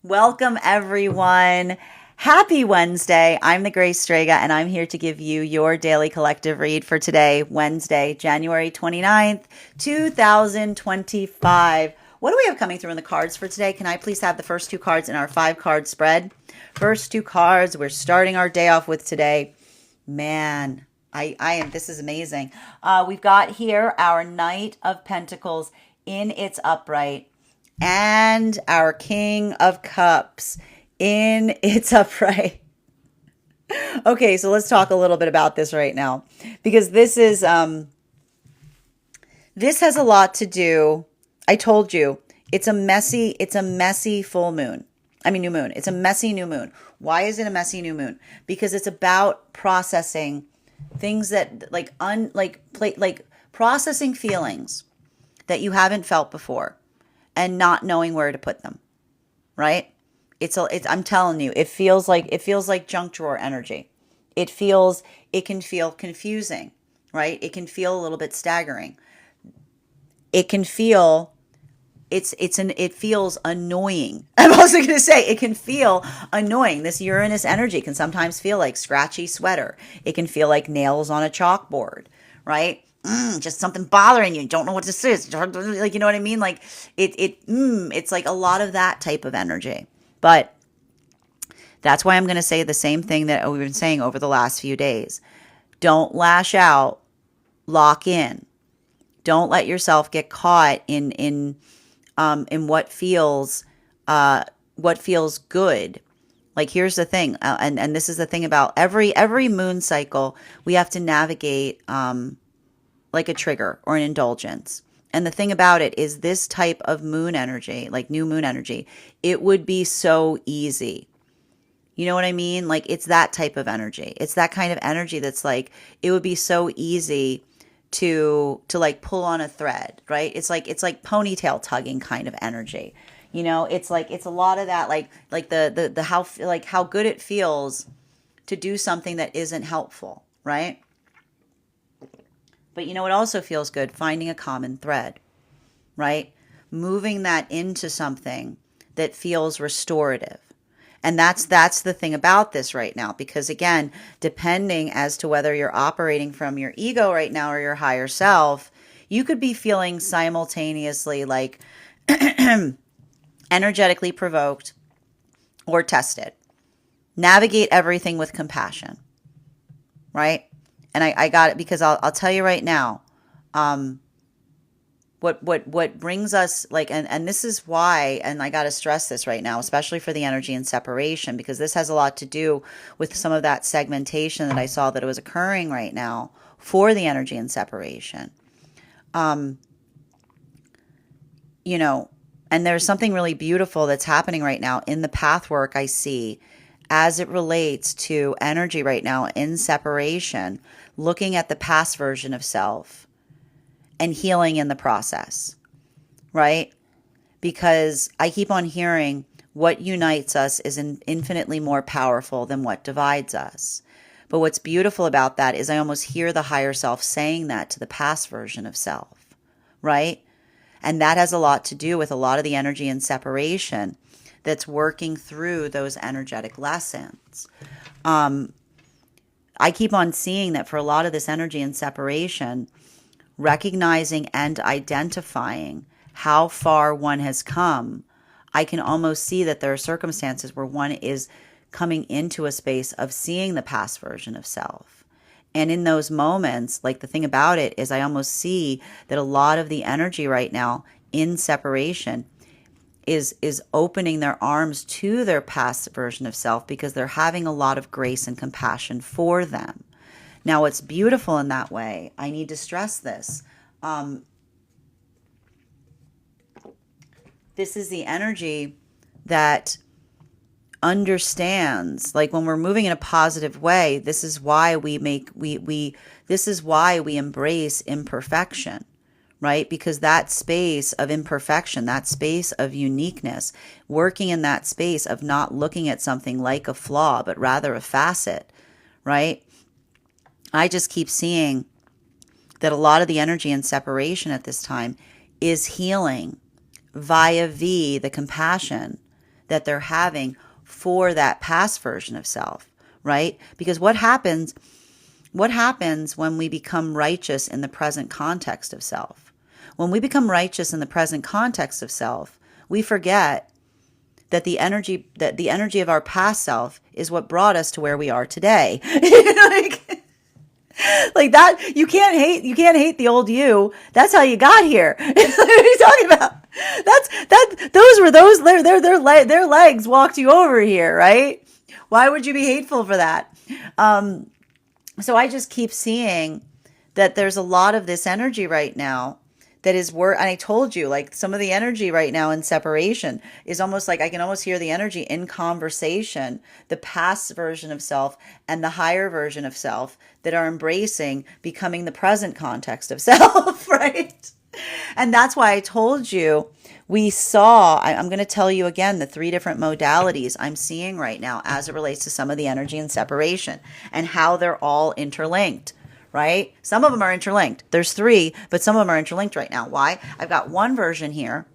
Welcome, everyone. Happy Wednesday. I'm the Grace Strega, and I'm here to give you your daily collective read for today, Wednesday, January 29th, 2025. What do we have coming through in the cards for today? Can I please have the first two cards in our 5-card spread? First two cards we're starting our day off with today. Man, this is amazing. We've got here our Knight of Pentacles in its upright and our King of Cups in its upright. Okay, so let's talk a little bit about this right now, because this has a lot to do. I told you it's a messy full moon. New moon. It's a messy new moon. Why is it a messy new moon? Because it's about processing things that processing feelings that you haven't felt before and not knowing where to put them, right? I'm telling you, it feels like junk drawer energy. It can feel confusing, right? It can feel a little bit staggering. It can feel it feels annoying. I'm also going to say it can feel annoying. This Uranus energy can sometimes feel like scratchy sweater. It can feel like nails on a chalkboard, right? Just something bothering you. Don't know what to say. Like, you know what I mean? Like it's like a lot of that type of energy. But that's why I'm going to say the same thing that we've been saying over the last few days. Don't lash out. Lock in. Don't let yourself get caught in what feels good. Like, here's the thing, and this is the thing about every moon cycle, we have to navigate like a trigger or an indulgence. And the thing about it is, this type of moon energy, like new moon energy, it would be so easy. You know what I mean? Like, it's that type of energy. It's that kind of energy that's like, it would be so easy to like pull on a thread, right? It's like ponytail tugging kind of energy. You know, it's a lot of that, like the how good it feels to do something that isn't helpful, right? But you know, it also feels good finding a common thread, right? Moving that into something that feels restorative. And that's the thing about this right now, because again, depending as to whether you're operating from your ego right now or your higher self, you could be feeling simultaneously like energetically provoked or tested. Navigate everything with compassion, right? And I got it, because I'll tell you right now, what brings us, like, and this is why, and I got to stress this right now, especially for the energy and separation, because this has a lot to do with some of that segmentation that I saw that it was occurring right now for the energy and separation. You know, and there's something really beautiful that's happening right now in the path work I see as it relates to energy right now in separation, looking at the past version of self and healing in the process, right? Because I keep on hearing what unites us is infinitely more powerful than what divides us. But what's beautiful about that is I almost hear the higher self saying that to the past version of self, right? And that has a lot to do with a lot of the energy and separation that's working through those energetic lessons. I keep on seeing that for a lot of this energy and separation, recognizing and identifying how far one has come, I can almost see that there are circumstances where one is coming into a space of seeing the past version of self. And in those moments, like, the thing about it is I almost see that a lot of the energy right now in separation is opening their arms to their past version of self, because they're having a lot of grace and compassion for them. Now, what's beautiful in that way, I need to stress this. This is the energy that understands, like, when we're moving in a positive way, this is why this is why we embrace imperfection, right? Because that space of imperfection, that space of uniqueness, working in that space of not looking at something like a flaw, but rather a facet, right? I just keep seeing that a lot of the energy and separation at this time is healing via the compassion that they're having for that past version of self, right? Because what happens when we become righteous in the present context of self? When we become righteous in the present context of self, we forget that the energy of our past self is what brought us to where we are today. like that, you can't hate the old you. That's how you got here. What are you talking about? Their legs walked you over here, right? Why would you be hateful for that? So I just keep seeing that there's a lot of this energy right now that is and I told you, like, some of the energy right now in separation is almost like I can almost hear the energy in conversation, the past version of self and the higher version of self that are embracing becoming the present context of self, right? And that's why I told you I'm going to tell you again the 3 different modalities I'm seeing right now as it relates to some of the energy in separation and how they're all interlinked, right? Some of them are interlinked. There's 3, but some of them are interlinked right now. Why? I've got one version here,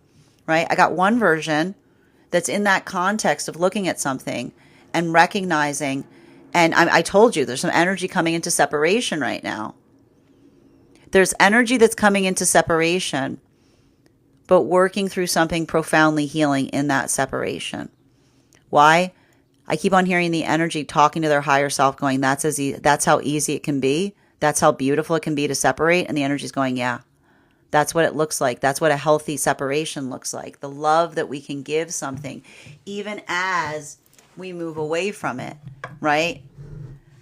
right? I got one version that's in that context of looking at something and recognizing, and I told you there's some energy coming into separation right now. There's energy that's coming into separation, but working through something profoundly healing in that separation. Why? I keep on hearing the energy talking to their higher self going, that's how easy it can be. That's how beautiful it can be to separate. And the energy's going, yeah, that's what it looks like. That's what a healthy separation looks like. The love that we can give something, even as we move away from it, right?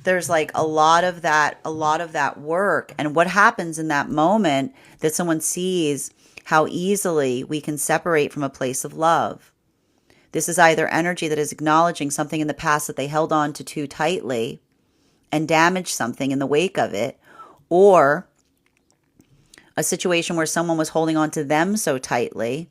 There's like a lot of that work. And what happens in that moment that someone sees how easily we can separate from a place of love. This is either energy that is acknowledging something in the past that they held on to too tightly and damaged something in the wake of it, or a situation where someone was holding on to them so tightly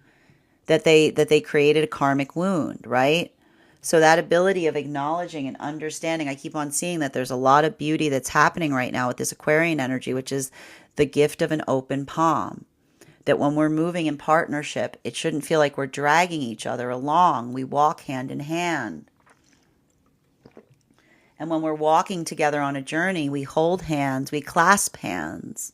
that they created a karmic wound, right? So that ability of acknowledging and understanding, I keep on seeing that there's a lot of beauty that's happening right now with this Aquarian energy, which is the gift of an open palm. That when we're moving in partnership, it shouldn't feel like we're dragging each other along. We walk hand in hand. And when we're walking together on a journey, we hold hands, we clasp hands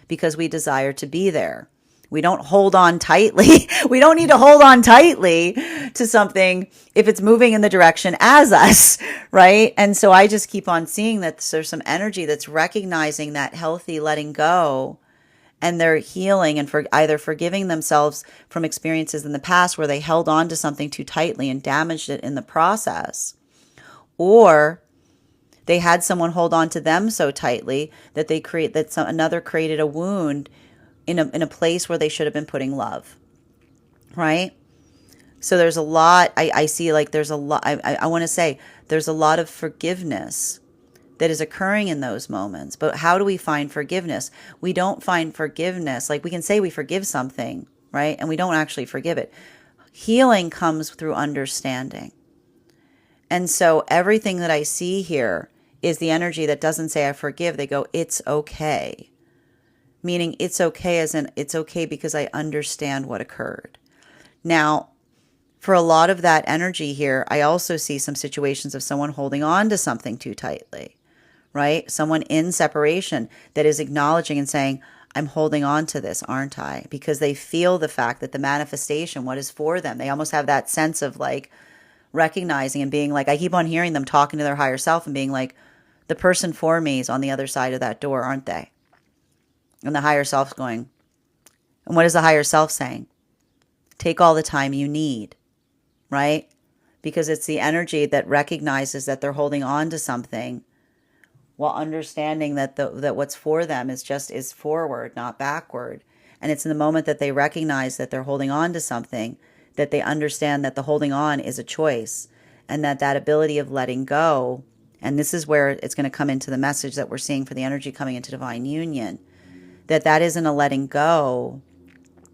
because we desire to be there. We don't hold on tightly. We don't need to hold on tightly to something if it's moving in the direction as us, right? And so I just keep on seeing that there's some energy that's recognizing that healthy letting go, and they're healing and either forgiving themselves from experiences in the past where they held on to something too tightly and damaged it in the process, or they had someone hold on to them so tightly that another created a wound in a place where they should have been putting love, right? So there's a lot. I see like there's a lot. I want to say there's a lot of forgiveness that is occurring in those moments. But how do we find forgiveness? We don't find forgiveness. Like, we can say we forgive something, right? And we don't actually forgive it. Healing comes through understanding. And so everything that I see here is the energy that doesn't say I forgive. They go, it's okay. Meaning it's okay as in it's okay because I understand what occurred. Now, for a lot of that energy here, I also see some situations of someone holding on to something too tightly. Right? Someone in separation that is acknowledging and saying, I'm holding on to this, aren't I? Because they feel the fact that the manifestation, what is for them, they almost have that sense of like recognizing and being like, I keep on hearing them talking to their higher self and being like, the person for me is on the other side of that door, aren't they? And the higher self's going, and what is the higher self saying? Take all the time you need, right? Because it's the energy that recognizes that they're holding on to something, while understanding that that what's for them is forward, not backward. And it's in the moment that they recognize that they're holding on to something, that they understand that the holding on is a choice, and that ability of letting go. And this is where it's going to come into the message that we're seeing for the energy coming into divine union, that isn't a letting go,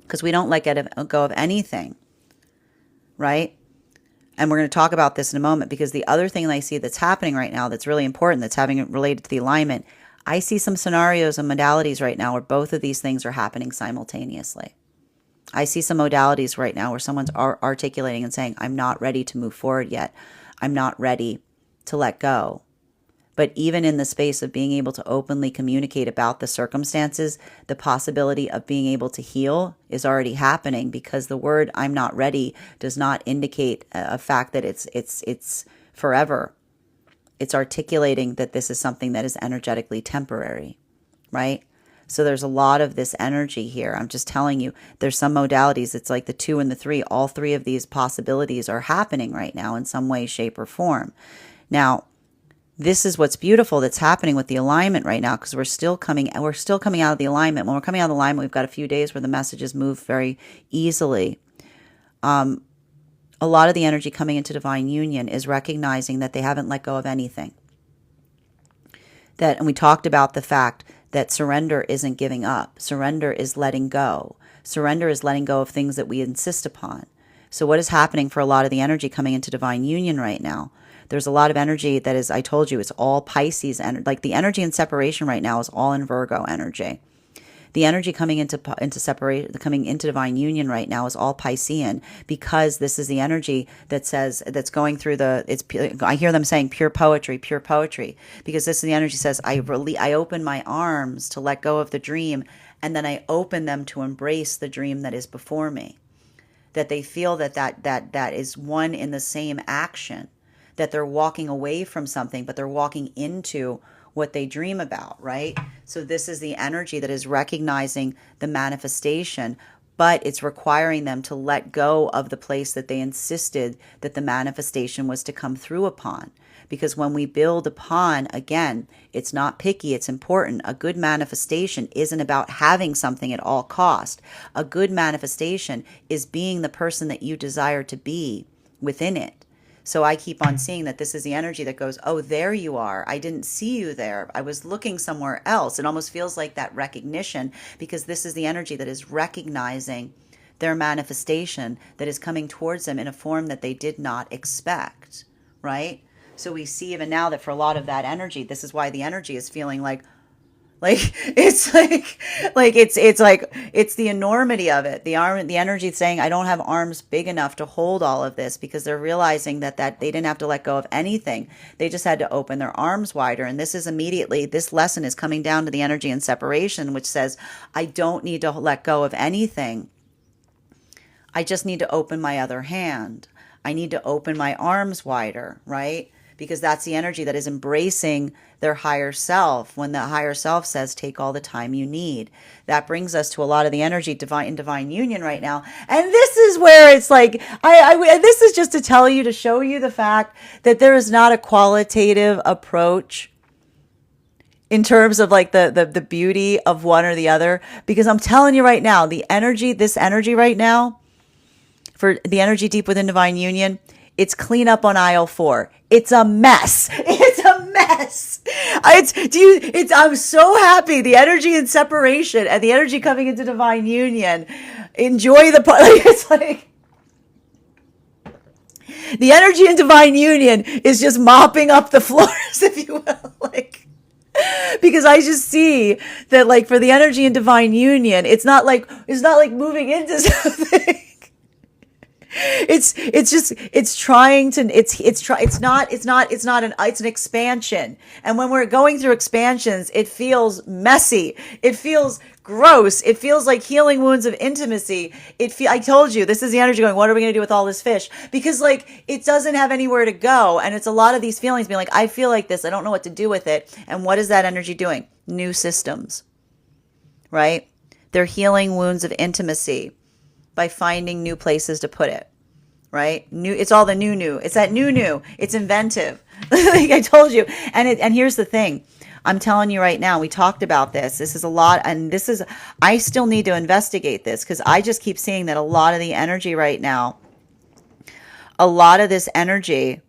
because we don't let go of anything, right? And we're going to talk about this in a moment, because the other thing that I see that's happening right now that's really important, that's having related to the alignment, I see some scenarios and modalities right now where both of these things are happening simultaneously. I see some modalities right now where someone's articulating and saying, I'm not ready to move forward yet. I'm not ready to let go. But even in the space of being able to openly communicate about the circumstances, the possibility of being able to heal is already happening, because the word I'm not ready does not indicate a fact that it's forever. It's articulating that this is something that is energetically temporary, right? So there's a lot of this energy here. I'm just telling you, there's some modalities. It's like the 2 and the 3. All 3 of these possibilities are happening right now in some way, shape, or form. Now, this is what's beautiful that's happening with the alignment right now, because we're still coming out of the alignment. When we're coming out of the alignment, we've got a few days where the messages move very easily. A lot of the energy coming into divine union is recognizing that they haven't let go of anything. And we talked about the fact that surrender isn't giving up. Surrender is letting go. Surrender is letting go of things that we insist upon. So what is happening for a lot of the energy coming into divine union right now? There's a lot of energy that is, I told you, it's all Pisces. Like the energy in separation right now is all in Virgo energy. The energy coming into divine union right now is all Piscean, because this is the energy that says, that's going through I hear them saying pure poetry, because this is the energy says, I open my arms to let go of the dream, and then I open them to embrace the dream that is before me. That they feel that is one in the same action, that they're walking away from something, but they're walking into what they dream about, right? So this is the energy that is recognizing the manifestation, but it's requiring them to let go of the place that they insisted that the manifestation was to come through upon. Because when we build upon, again, it's not picky, it's important. A good manifestation isn't about having something at all cost. A good manifestation is being the person that you desire to be within it. So I keep on seeing that this is the energy that goes, oh, there you are. I didn't see you there. I was looking somewhere else. It almost feels like that recognition, because this is the energy that is recognizing their manifestation that is coming towards them in a form that they did not expect, right? So we see even now that for a lot of that energy, this is why the energy is feeling like it's the enormity of it. The energy saying, I don't have arms big enough to hold all of this, because they're realizing that they didn't have to let go of anything. They just had to open their arms wider. And this lesson is coming down to the energy in separation, which says, I don't need to let go of anything. I just need to open my other hand. I need to open my arms wider, right? Because that's the energy that is embracing their higher self. When the higher self says, take all the time you need. That brings us to a lot of the energy in divine union right now. And this is where it's like, this is just to show you the fact that there is not a qualitative approach in terms of like the beauty of one or the other. Because I'm telling you right now, this energy right now, for the energy deep within divine union, it's clean up on aisle 4. It's a mess. It's a mess. I'm so happy. The energy in separation and the energy coming into divine union. Enjoy the part. It's like the energy in divine union is just mopping up the floors, if you will. Because I just see that, like, for the energy in divine union, it's not like moving into something. It's an expansion. And when we're going through expansions, it feels messy. It feels gross. It feels like healing wounds of intimacy. I told you, this is the energy going, what are we going to do with all this fish? Because it doesn't have anywhere to go. And it's a lot of these feelings being like, I feel like this. I don't know what to do with it. And what is that energy doing? New systems, right? They're healing wounds of intimacy by finding new places to put it, right? It's all the new. It's that new. It's inventive. Like I told you. And here's the thing. I'm telling you right now, we talked about this. This is a lot. And I still need to investigate this, because I just keep seeing that a lot of the energy right now, a lot of this energy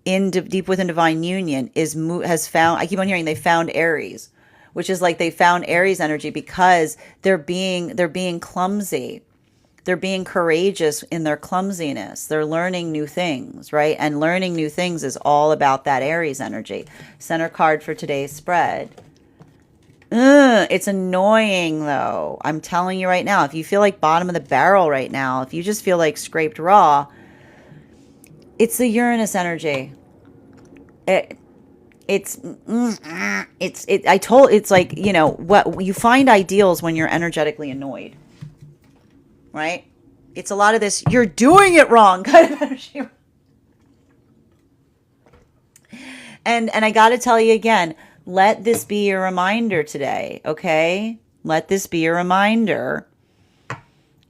in deep within divine union I keep on hearing they found Aries, which is like they found Aries energy because they're being clumsy. They're being courageous in their clumsiness. They're learning new things, right? And learning new things is all about that Aries energy. Center card for today's spread. It's annoying though. I'm telling you right now, if you feel like bottom of the barrel right now, if you just feel like scraped raw, it's the Uranus energy. It's like, you know, what you find ideals when you're energetically annoyed, right? It's a lot of this, you're doing it wrong kind of energy. And I got to tell you again, let this be your reminder today, okay? Let this be your reminder.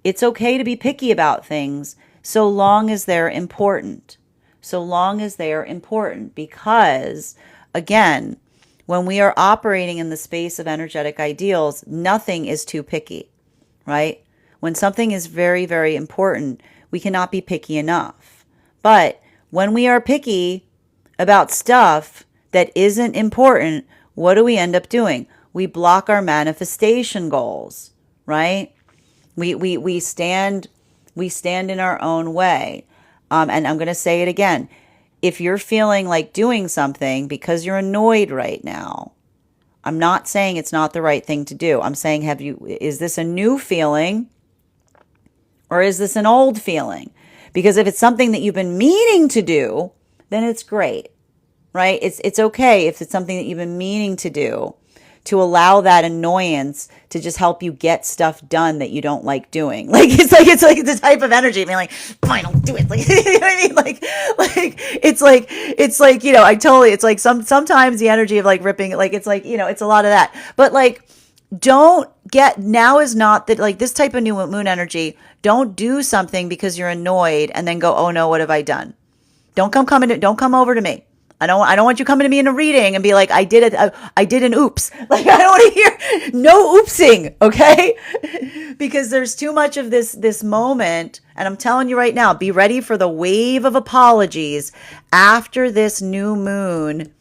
It's okay to be picky about things so long as they're important. So long as they are important, because again, when we are operating in the space of energetic ideals, nothing is too picky, right? When something is very, very important, we cannot be picky enough. But when we are picky about stuff that isn't important, what do we end up doing? We block our manifestation goals, right? We stand in our own way. And I'm going to say it again. If you're feeling like doing something because you're annoyed right now, I'm not saying it's not the right thing to do. I'm saying, is this a new feeling or is this an old feeling? Because if it's something that you've been meaning to do, then it's great, right? It's okay if it's something that you've been meaning to do, to allow that annoyance to just help you get stuff done that you don't like doing. Like it's like the type of energy being like, fine, I'll do it. Like, you know what I mean? Like it's like, you know, it's like sometimes the energy of like ripping, like, it's like, you know, it's a lot of that. But like, now is not that, like, this type of new moon energy. Don't do something because you're annoyed and then go, oh no, what have I done? Don't come over to me. I don't want you coming to me in a reading and be like, I did an oops. Like, I don't want to hear no oopsing, okay? Because there's too much of this moment, and I'm telling you right now, be ready for the wave of apologies after this new moon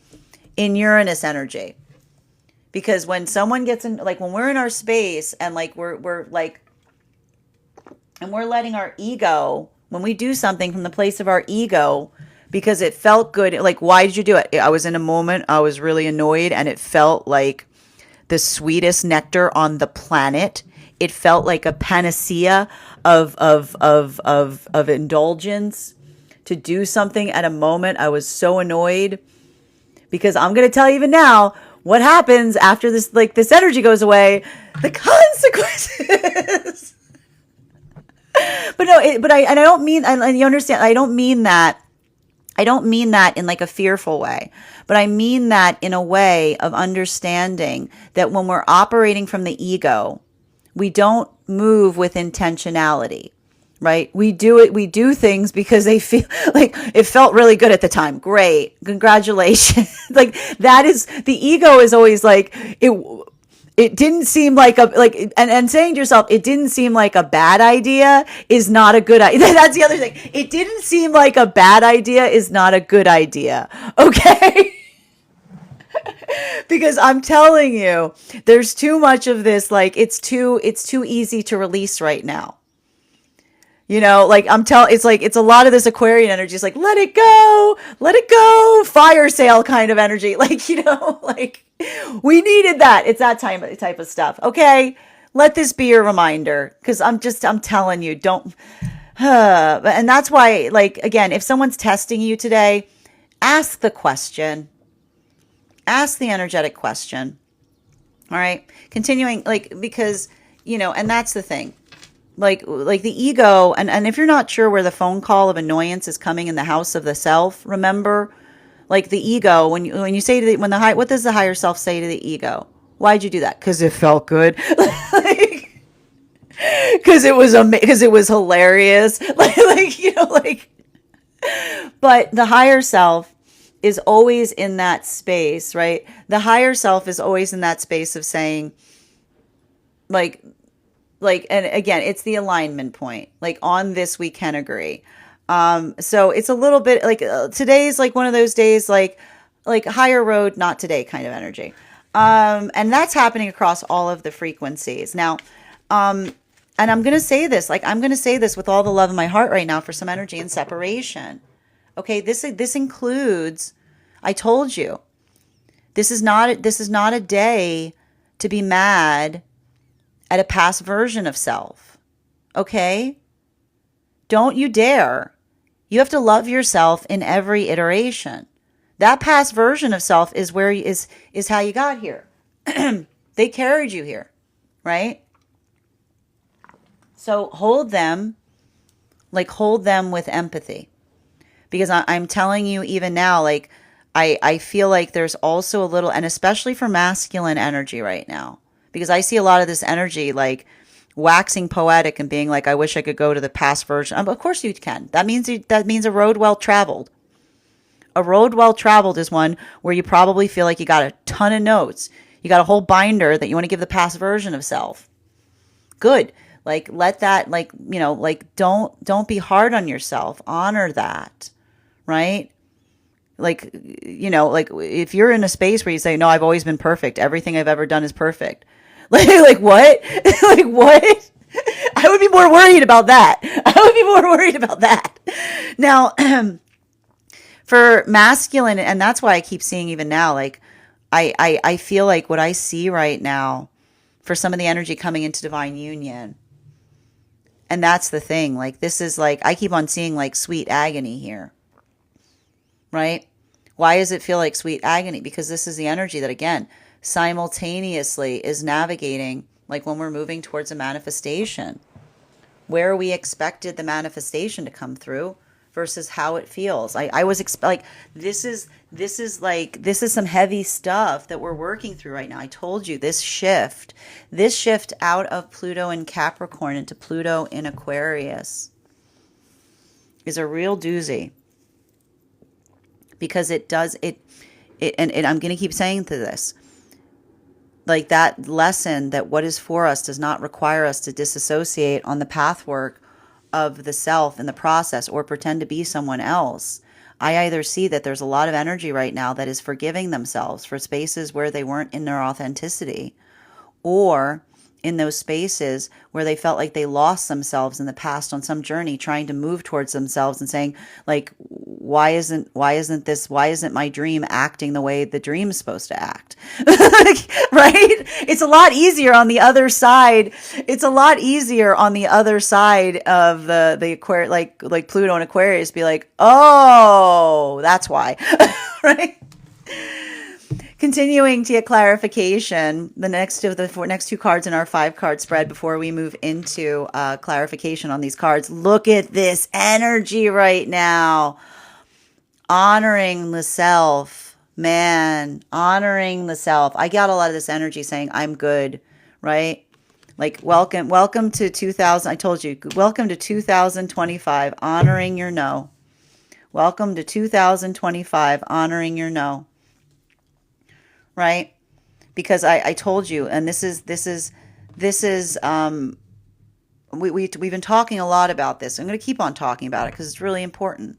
in Uranus energy. Because when someone gets in, like, when we're in our space and like we're like, and we're letting our ego, when we do something from the place of our ego, because it felt good. Like, why did you do it? I was in a moment, I was really annoyed, and it felt like the sweetest nectar on the planet. It felt like a panacea of indulgence to do something at a moment. I was so annoyed, because I'm going to tell you even now what happens after this, like, this energy goes away, the consequences. But no, I don't mean, and you understand, I don't mean that in like a fearful way, but I mean that in a way of understanding that when we're operating from the ego, we don't move with intentionality, right? We do things because they feel like it felt really good at the time. Great. Congratulations. Like, that is, the ego is always like, it didn't seem like and saying to yourself, it didn't seem like a bad idea is not a good idea. That's the other thing. It didn't seem like a bad idea is not a good idea. Okay. Because I'm telling you, there's too much of this. Like, it's too easy to release right now. You know, like, it's like, it's a lot of this Aquarian energy. It's like, let it go, fire sale kind of energy. Like, you know, like, we needed that. It's that type of stuff. Okay. Let this be your reminder. Cause I'm telling you, don't, and that's why, like, again, if someone's testing you today, ask the question, ask the energetic question. All right. Continuing, like, because, you know, and that's the thing. Like the ego, and if you're not sure where the phone call of annoyance is coming in the house of the self, remember, like, the ego, when you say to what does the higher self say to the ego? Why'd you do that? Because it felt good. Like, because it was hilarious. Like, you know, like, but the higher self is always in that space, right? The higher self is always in that space of saying, like, and again, it's the alignment point. Like, on this, we can agree. So it's a little bit like, today's like one of those days, like higher road, not today kind of energy. And that's happening across all of the frequencies. Now, and I'm going to say this, with all the love in my heart right now, for some energy and separation. Okay. This includes, I told you, this is not a day to be mad at a past version of self. Okay? Don't you dare. You have to love yourself in every iteration. That past version of self is where is how you got here. They carried you here, right? So hold them with empathy. Because I'm telling you even now, like, I feel like there's also a little, and especially for masculine energy right now, because I see a lot of this energy like waxing poetic and being like, I wish I could go to the past version. Of course you can. That means a road well traveled. A road well traveled is one where you probably feel like you got a ton of notes. You got a whole binder that you want to give the past version of self. Good. Like, let that, like, you know, like, don't be hard on yourself. Honor that, right? Like, you know, like, if you're in a space where you say, no, I've always been perfect. Everything I've ever done is perfect. Like what? Like, what? I would be more worried about that. Now, for masculine, and that's why I keep seeing even now, like, I feel like what I see right now for some of the energy coming into divine union. And that's the thing. Like, this is like, I keep on seeing like sweet agony here. Right? Why does it feel like sweet agony? Because this is the energy that, again, simultaneously is navigating, like when we're moving towards a manifestation, where we expected the manifestation to come through versus how it feels. I was like, this is some heavy stuff that we're working through right now. I told you this shift out of Pluto in Capricorn into Pluto in Aquarius is a real doozy. Because it does, and I'm going to keep saying to this, like that lesson that what is for us does not require us to disassociate on the pathwork of the self in the process or pretend to be someone else. I either see that there's a lot of energy right now that is forgiving themselves for spaces where they weren't in their authenticity, or in those spaces where they felt like they lost themselves in the past on some journey, trying to move towards themselves and saying, like, why isn't my dream acting the way the dream's supposed to act? Right? It's a lot easier on the other side. It's a lot easier on the other side of the Aquarius, like Pluto and Aquarius, be like, oh, that's why. Right? Continuing to get clarification, the next two cards in our 5-card spread before we move into clarification on these cards. Look at this energy right now. Honoring the self, man. Honoring the self. I got a lot of this energy saying, I'm good, right? Like, welcome to 2000. I told you, welcome to 2025, honoring your no. Welcome to 2025, honoring your no. Right? Because I told you, and this is we've been talking a lot about this. I'm going to keep on talking about it because it's really important.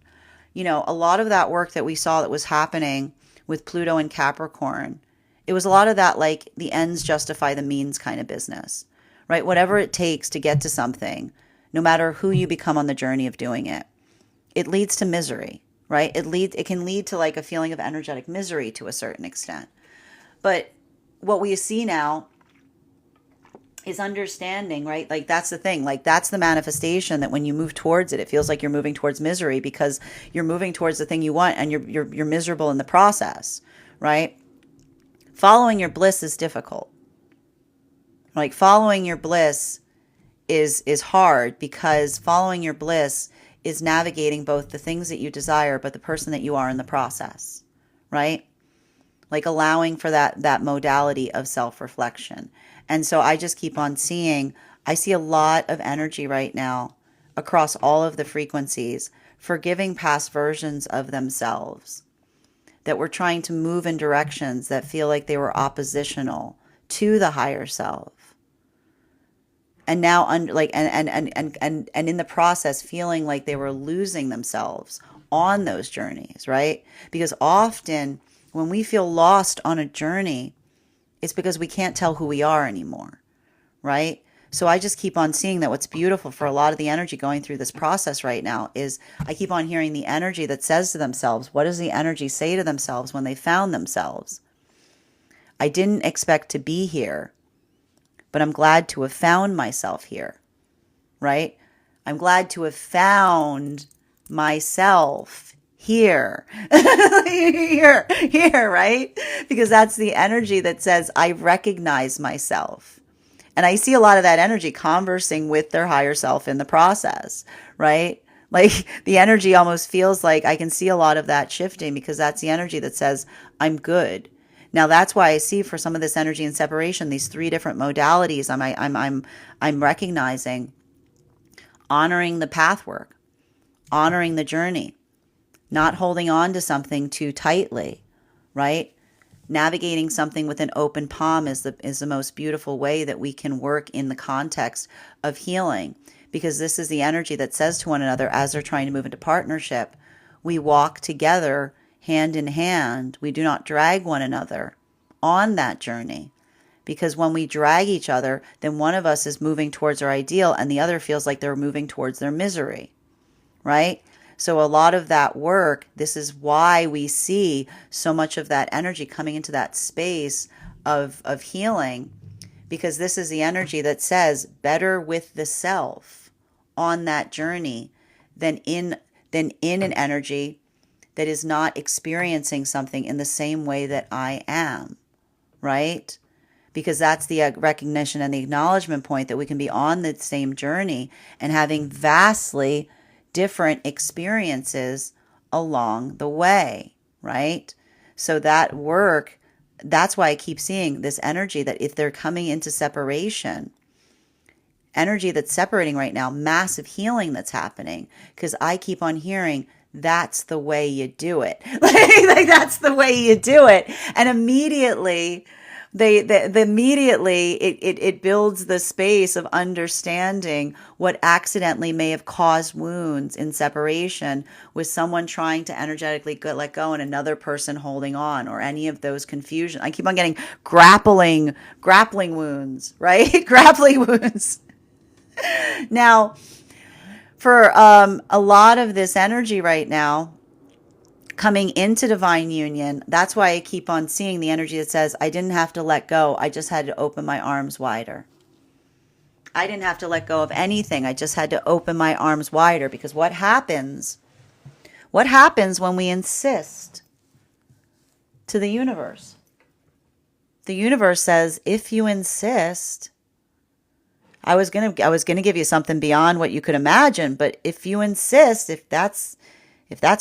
You know, a lot of that work that we saw that was happening with Pluto and Capricorn, it was a lot of that, like, the ends justify the means kind of business, right? Whatever it takes to get to something, no matter who you become on the journey of doing it, it leads to misery, right? It can lead to like a feeling of energetic misery to a certain extent. But what we see now is understanding, right? Like, that's the thing. Like, that's the manifestation, that when you move towards it, it feels like you're moving towards misery because you're moving towards the thing you want and you're miserable in the process, right? Following your bliss is difficult. Like, following your bliss is hard, because following your bliss is navigating both the things that you desire, but the person that you are in the process, right? Like, allowing for that modality of self-reflection. And so I just keep on seeing, I see a lot of energy right now across all of the frequencies, forgiving past versions of themselves that were trying to move in directions that feel like they were oppositional to the higher self. And now, and in the process, feeling like they were losing themselves on those journeys, right? Because often, when we feel lost on a journey, it's because we can't tell who we are anymore, right? So I just keep on seeing that what's beautiful for a lot of the energy going through this process right now is I keep on hearing the energy that says to themselves, what does the energy say to themselves when they found themselves? I didn't expect to be here, but I'm glad to have found myself here, right? I'm glad to have found myself here. Here, right? Because that's the energy that says, I recognize myself. And I see a lot of that energy conversing with their higher self in the process, right? Like the energy almost feels like I can see a lot of that shifting because that's the energy that says, I'm good. Now that's why I see for some of this energy and separation, these three different modalities I'm recognizing, honoring the path work, honoring the journey, not holding on to something too tightly, right? Navigating something with an open palm is the most beautiful way that we can work in the context of healing, because this is the energy that says to one another as they're trying to move into partnership, we walk together hand in hand. We do not drag one another on that journey, because when we drag each other, then one of us is moving towards our ideal and the other feels like they're moving towards their misery, right? So a lot of that work, this is why we see so much of that energy coming into that space of healing, because this is the energy that says better with the self on that journey than in an energy that is not experiencing something in the same way that I am, right? Because that's the recognition and the acknowledgement point that we can be on the same journey and having vastly different experiences along the way, right? So that work, that's why I keep seeing this energy that if they're coming into separation, energy that's separating right now, massive healing that's happening, because I keep on hearing that's the way you do it. like that's the way you do it. And immediately it builds the space of understanding what accidentally may have caused wounds in separation with someone trying to energetically let go and another person holding on, or any of those confusion. I keep on getting grappling wounds, right? Grappling wounds. Now, for a lot of this energy right now coming into divine union, that's why I keep on seeing the energy that says, I didn't have to let go. I just had to open my arms wider. I didn't have to let go of anything. I just had to open my arms wider, because what happens when we insist to the universe? The universe says, if you insist, I was gonna give you something beyond what you could imagine, but if you insist, if that's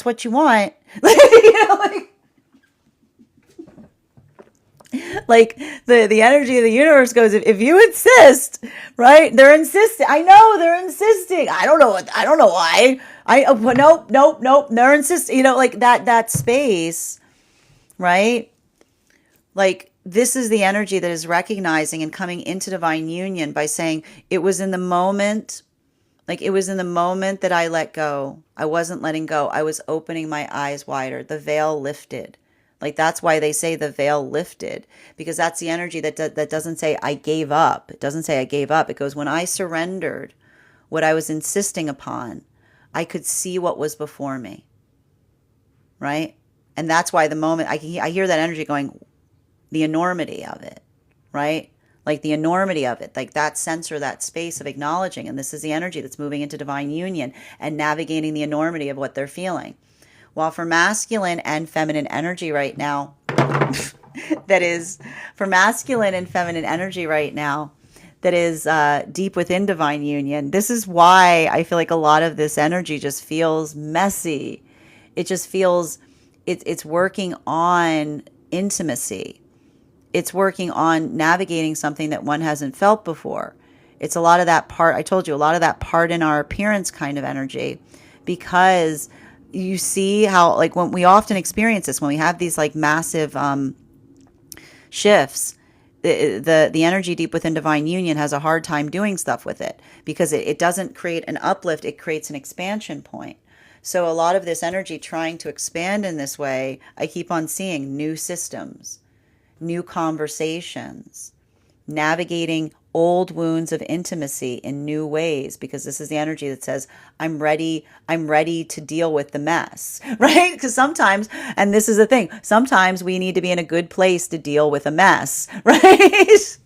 what you want, like the energy of the universe goes, if you insist, right? They're insisting. I know they're insisting. I don't know why. Nope. They're insisting. Like that space, right? Like, this is the energy that is recognizing and coming into divine union by saying, it was in the moment that I let go. I wasn't letting go. I was opening my eyes wider. The veil lifted. Like, that's why they say the veil lifted, because that's the energy that doesn't say I gave up. It doesn't say I gave up. It goes, when I surrendered what I was insisting upon, I could see what was before me, right? And that's why the moment I hear that energy going, the enormity of it, right? Like the enormity of it, like that sense or that space of acknowledging. And this is the energy that's moving into divine union and navigating the enormity of what they're feeling. While for masculine and feminine energy right now, that is deep within divine union, this is why I feel like a lot of this energy just feels messy. It just feels, it's working on intimacy. It's working on navigating something that one hasn't felt before. It's a lot of that part, I told you, a lot of that part in our appearance kind of energy, because you see how, like, when we often experience this, when we have these like massive shifts, the energy deep within divine union has a hard time doing stuff with it, because it doesn't create an uplift, it creates an expansion point. So a lot of this energy trying to expand in this way, I keep on seeing new systems, new conversations, navigating old wounds of intimacy in new ways, because this is the energy that says, I'm ready to deal with the mess, right? Because sometimes, and this is the thing, sometimes we need to be in a good place to deal with a mess, right?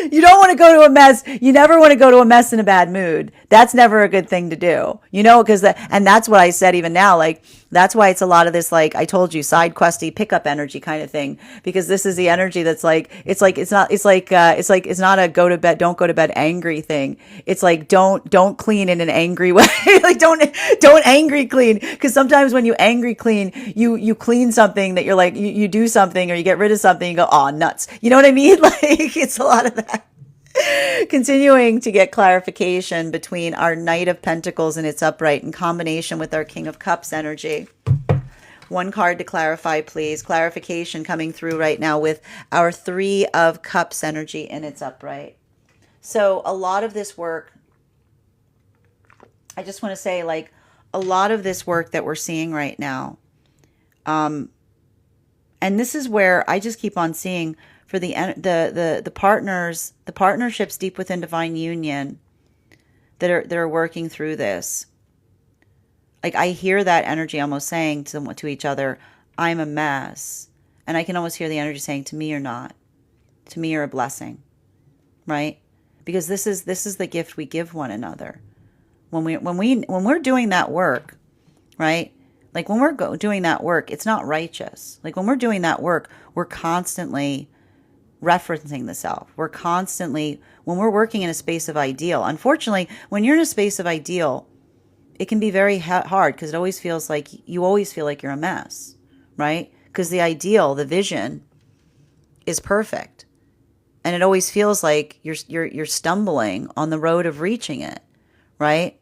You don't want to go to a mess. You never want to go to a mess in a bad mood. That's never a good thing to do, because and that's what I said even now. Like, that's why it's a lot of this, like I told you, side questy pickup energy kind of thing, because this is the energy that's it's not a don't go to bed angry thing. It's like, don't clean in an angry way. Like, don't angry clean. Because sometimes when you angry clean, you clean something that you're like, you do something or you get rid of something, you go, oh, nuts. You know what I mean? Like, it's a lot of that. Continuing to get clarification between our Knight of Pentacles and its upright in combination with our King of Cups energy. One card to clarify, please. Clarification coming through right now with our Three of Cups energy and its upright. So a lot of this work, I just want to say, like, a lot of this work that we're seeing right now, and this is where I just keep on seeing for the partners, the partnerships deep within divine union that are working through this. Like, I hear that energy almost saying to each other, I'm a mess. And I can almost hear the energy saying, to me, you're not. To me, you're a blessing. Right? Because this is the gift we give one another. When we're doing that work, right? Like, when we're doing that work, it's not righteous. Like, when we're doing that work, we're constantly referencing the self. We're constantly, when we're working in a space of ideal, unfortunately, when you're in a space of ideal, it can be very hard, because it always feels like you always feel like you're a mess, right? Because the ideal, the vision is perfect. And it always feels like you're stumbling on the road of reaching it, right?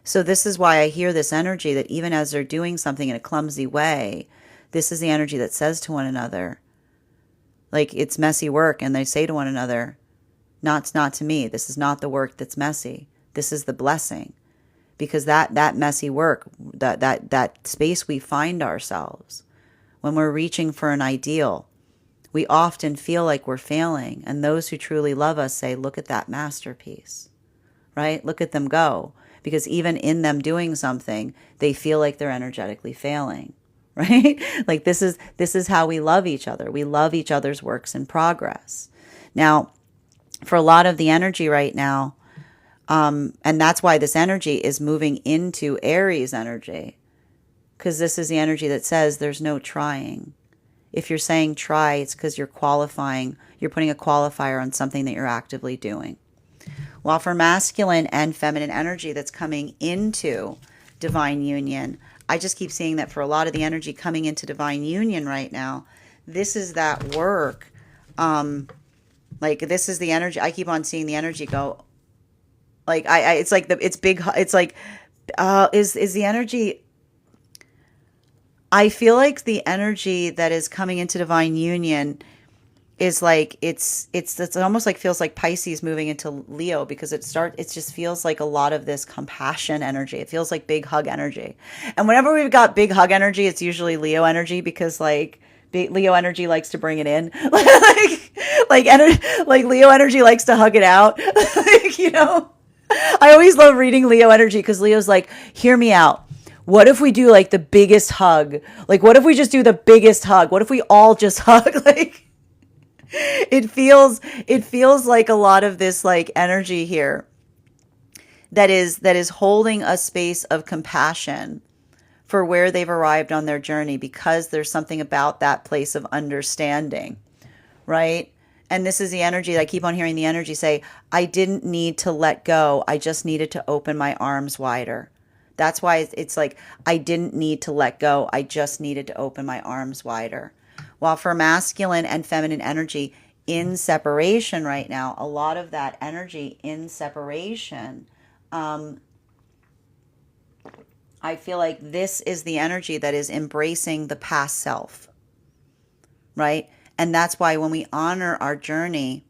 So this is why I hear this energy that even as they're doing something in a clumsy way, this is the energy that says to one another, like, it's messy work, and they say to one another, not to me. This is not the work that's messy. This is the blessing. Because that messy work, that space we find ourselves, when we're reaching for an ideal, we often feel like we're failing. And those who truly love us say, look at that masterpiece, right? Look at them go. Because even in them doing something, they feel like they're energetically failing. Right? Like, this is how we love each other. We love each other's works in progress. Now, for a lot of the energy right now, and that's why this energy is moving into Aries energy, because this is the energy that says there's no trying. If you're saying try, it's because you're qualifying, you're putting a qualifier on something that you're actively doing. While for masculine and feminine energy that's coming into divine union, I just keep seeing that for a lot of the energy coming into divine union right now, this is that work. Like, this is the energy. I keep on seeing the energy go. Like, it's like it's big. It's like, is the energy. I feel like the energy that is coming into divine union is like, it's almost like, feels like Pisces moving into Leo, because it just feels like a lot of this compassion energy. It feels like big hug energy. And whenever we've got big hug energy, it's usually Leo energy, because like Leo energy likes to bring it in. like Leo energy likes to hug it out. Like, I always love reading Leo energy, because Leo's like, hear me out. What if we do like the biggest hug? Like, what if we just do the biggest hug? What if we all just hug? Like, it feels like a lot of this, like, energy here that is holding a space of compassion for where they've arrived on their journey, because there's something about that place of understanding, right? And this is the energy that I keep on hearing the energy say, I didn't need to let go. I just needed to open my arms wider. That's why it's like, I didn't need to let go. I just needed to open my arms wider. While for masculine and feminine energy in separation right now, a lot of that energy in separation, I feel like this is the energy that is embracing the past self, right? And that's why when we honor our journey,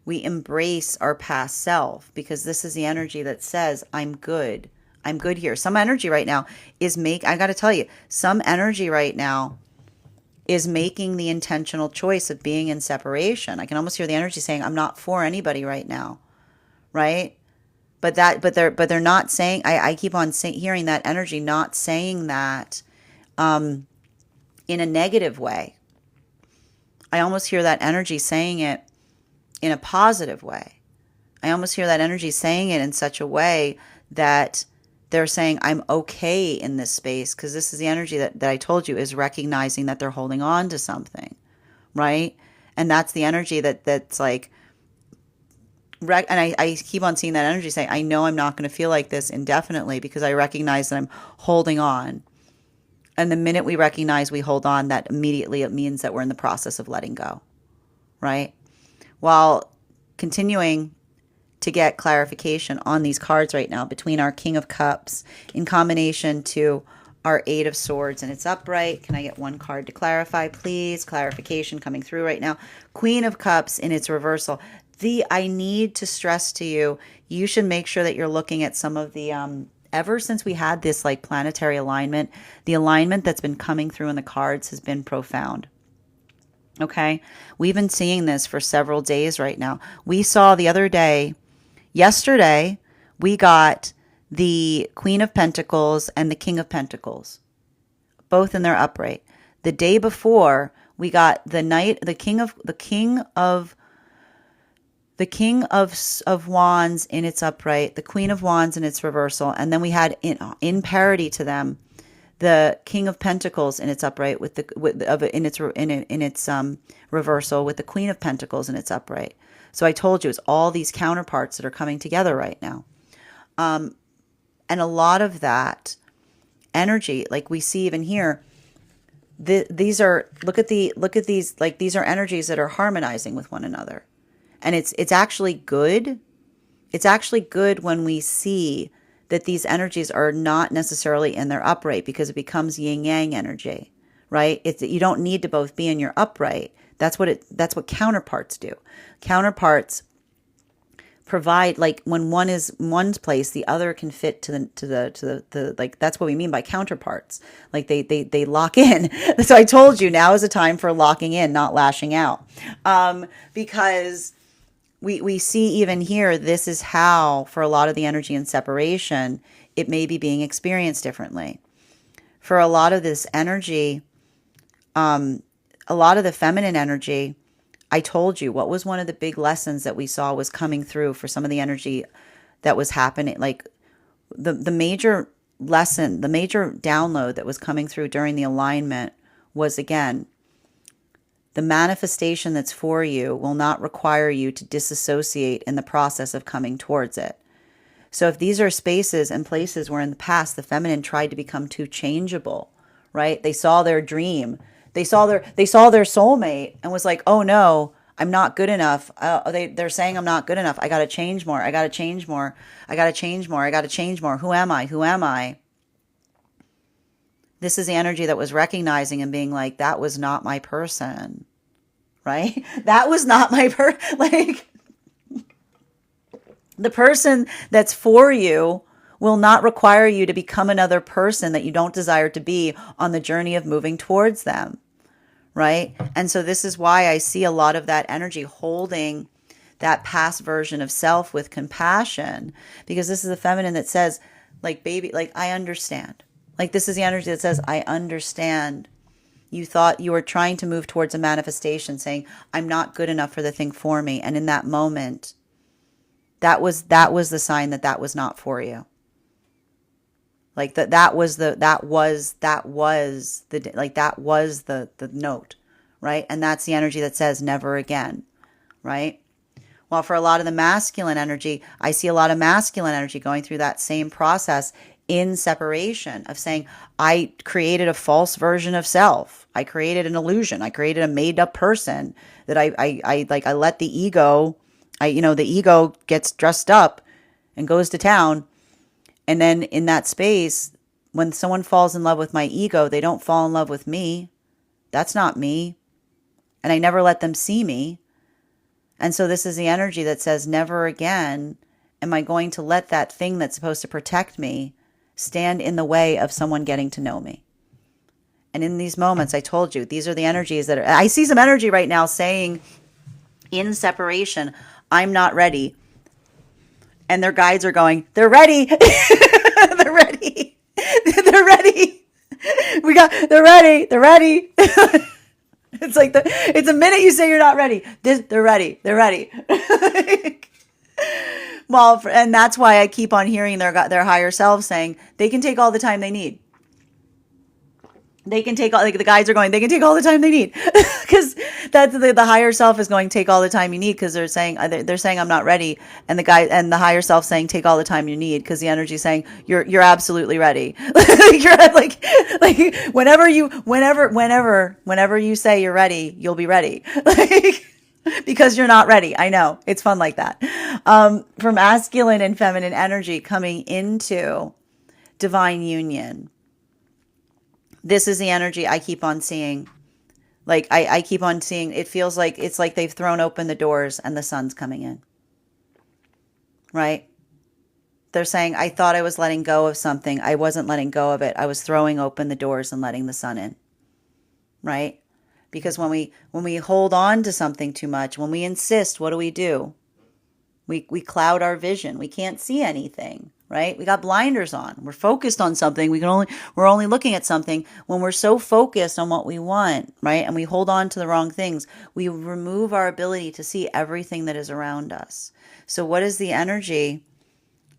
we embrace our past self, because this is the energy that says, I'm good. I'm good here. Some energy right now is I got to tell you, some energy right now is making the intentional choice of being in separation. I can almost hear the energy saying, I'm not for anybody right now, right? But they're not saying, I keep on hearing that energy not saying that in a negative way. I almost hear that energy saying it in a positive way. I almost hear that energy saying it in such a way that they're saying, I'm okay in this space, because this is the energy that I told you is recognizing that they're holding on to something, right? And that's the energy that's like, and I keep on seeing that energy saying, I know I'm not going to feel like this indefinitely because I recognize that I'm holding on. And the minute we recognize we hold on, that immediately it means that we're in the process of letting go, right? While continuing to get clarification on these cards right now between our King of Cups in combination to our Eight of Swords and its upright. Can I get one card to clarify, please? Clarification coming through right now. Queen of Cups in its reversal. I need to stress to you, you should make sure that you're looking at some of the, ever since we had this like planetary alignment, the alignment that's been coming through in the cards has been profound. Okay. We've been seeing this for several days right now. We saw the other day, yesterday, we got the Queen of Pentacles and the King of Pentacles, both in their upright. The day before, we got the King of Wands in its upright, the Queen of Wands in its reversal, and then we had in parity to them the King of Pentacles in its upright in its reversal with the Queen of Pentacles in its upright. So I told you it's all these counterparts that are coming together right now. And a lot of that energy, like we see even here, these are look at these, like these are energies that are harmonizing with one another. And it's actually good. It's actually good when we see that these energies are not necessarily in their upright, because it becomes yin yang energy, right? You don't need to both be in your upright. That's what counterparts do. Counterparts provide, like when one is one's place, the other can fit to the like, that's what we mean by counterparts. Like they lock in. So I told you, now is a time for locking in, not lashing out. Because we see even here, this is how, for a lot of the energy in separation, it may be being experienced differently. For a lot of this energy, a lot of the feminine energy, I told you what was one of the big lessons that we saw was coming through for some of the energy that was happening. Like the major lesson, the major download that was coming through during the alignment was, again, the manifestation that's for you will not require you to disassociate in the process of coming towards it. So if these are spaces and places where in the past the feminine tried to become too changeable, right? They saw their dream. They saw their soulmate and was like, oh no, I'm not good enough. They're saying I'm not good enough. I got to change more. I got to change more. I got to change more. I got to change more. Who am I? Who am I? This is the energy that was recognizing and being like, that was not my person, right? That was not my like, the person that's for you will not require you to become another person that you don't desire to be on the journey of moving towards them, right? And so this is why I see a lot of that energy holding that past version of self with compassion, because this is the feminine that says, like, baby, like, I understand. Like, this is the energy that says, I understand. You thought you were trying to move towards a manifestation saying, I'm not good enough for the thing for me. And in that moment, that was the sign that was not for you. Like that was the note, right? And that's the energy that says never again, right? Well, for a lot of the masculine energy, I see a lot of masculine energy going through that same process in separation of saying, I created a false version of self. I created an illusion. I created a made up person that I let the ego, the ego gets dressed up and goes to town. And then in that space, when someone falls in love with my ego, they don't fall in love with me. That's not me. And I never let them see me. And so this is the energy that says, never again am I going to let that thing that's supposed to protect me stand in the way of someone getting to know me. And in these moments, I told you, these are the energies that are, I see some energy right now saying in separation, I'm not ready. And their guides are going, they're ready. They're ready. They're ready. They're ready. They're ready. It's like it's a minute you say you're not ready. They're ready. They're ready. Well, and that's why I keep on hearing their higher selves saying they can take all the time they need. They can take all, like the guides are going, they can take all the time they need. Because that's the higher self is going, take all the time you need, because they're saying I'm not ready, and the higher self saying take all the time you need, because the energy is saying you're absolutely ready. You're like whenever you say you're ready, you'll be ready. Like, because you're not ready. I know, it's fun like that. For masculine and feminine energy coming into divine union. This is the energy I keep on seeing. Like I keep on seeing, it feels like it's like they've thrown open the doors and the sun's coming in. Right? They're saying, I thought I was letting go of something. I wasn't letting go of it. I was throwing open the doors and letting the sun in. Right? Because when we hold on to something too much, when we insist, what do? We cloud our vision. We can't see anything. Right? We got blinders on. We're focused on something. We're only looking at something when we're so focused on what we want, right? And we hold on to the wrong things. We remove our ability to see everything that is around us. So what is the energy,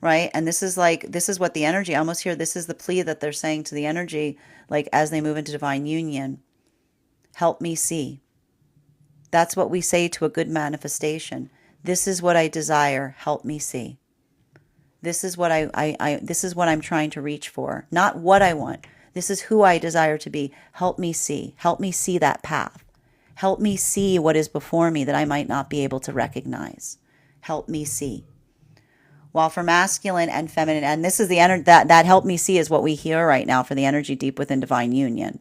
right? And this is what the energy, I almost hear this is the plea that they're saying to the energy, like as they move into divine union. Help me see. That's what we say to a good manifestation. This is what I desire. Help me see. This is what this is what I'm trying to reach for. Not what I want. This is who I desire to be. Help me see. Help me see that path. Help me see what is before me that I might not be able to recognize. Help me see. While for masculine and feminine, and this is the energy that help me see is what we hear right now for the energy deep within divine union.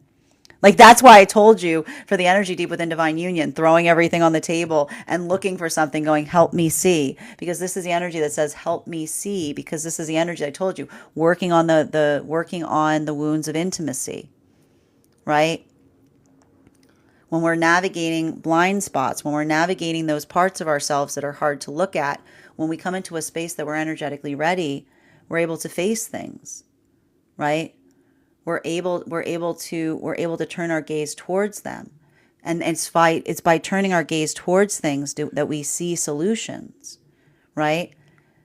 Like that's why I told you for the energy deep within divine union, throwing everything on the table and looking for something going, help me see. Because this is the energy that says, help me see. Because this is the energy I told you, working on the wounds of intimacy, right? When we're navigating blind spots, when we're navigating those parts of ourselves that are hard to look at, when we come into a space that we're energetically ready, we're able to face things, right? We're able to turn our gaze towards them. And it's by turning our gaze towards things that we see solutions, right?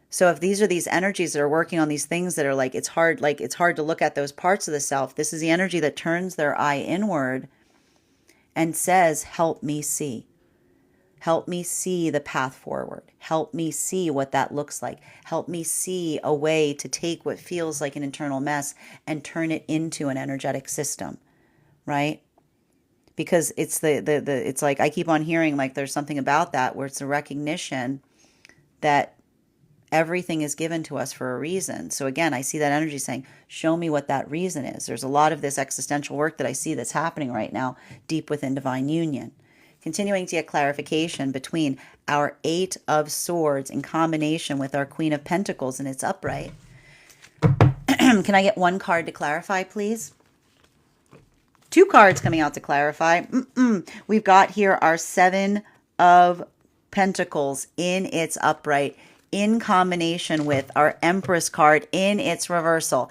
So if these are these energies that are working on these things that are like it's hard to look at those parts of the self, this is the energy that turns their eye inward and says, help me see. Help me see the path forward. Help me see what that looks like. Help me see a way to take what feels like an internal mess and turn it into an energetic system, right? Because it's it's like I keep on hearing like there's something about that where it's a recognition that everything is given to us for a reason. So again, I see that energy saying, show me what that reason is. There's a lot of this existential work that I see that's happening right now deep within divine union. Continuing to get clarification between our Eight of Swords in combination with our Queen of Pentacles and its upright. Can I get one card to clarify, please? Two cards coming out to clarify. We've got here our Seven of Pentacles in its upright in combination with our Empress card in its reversal.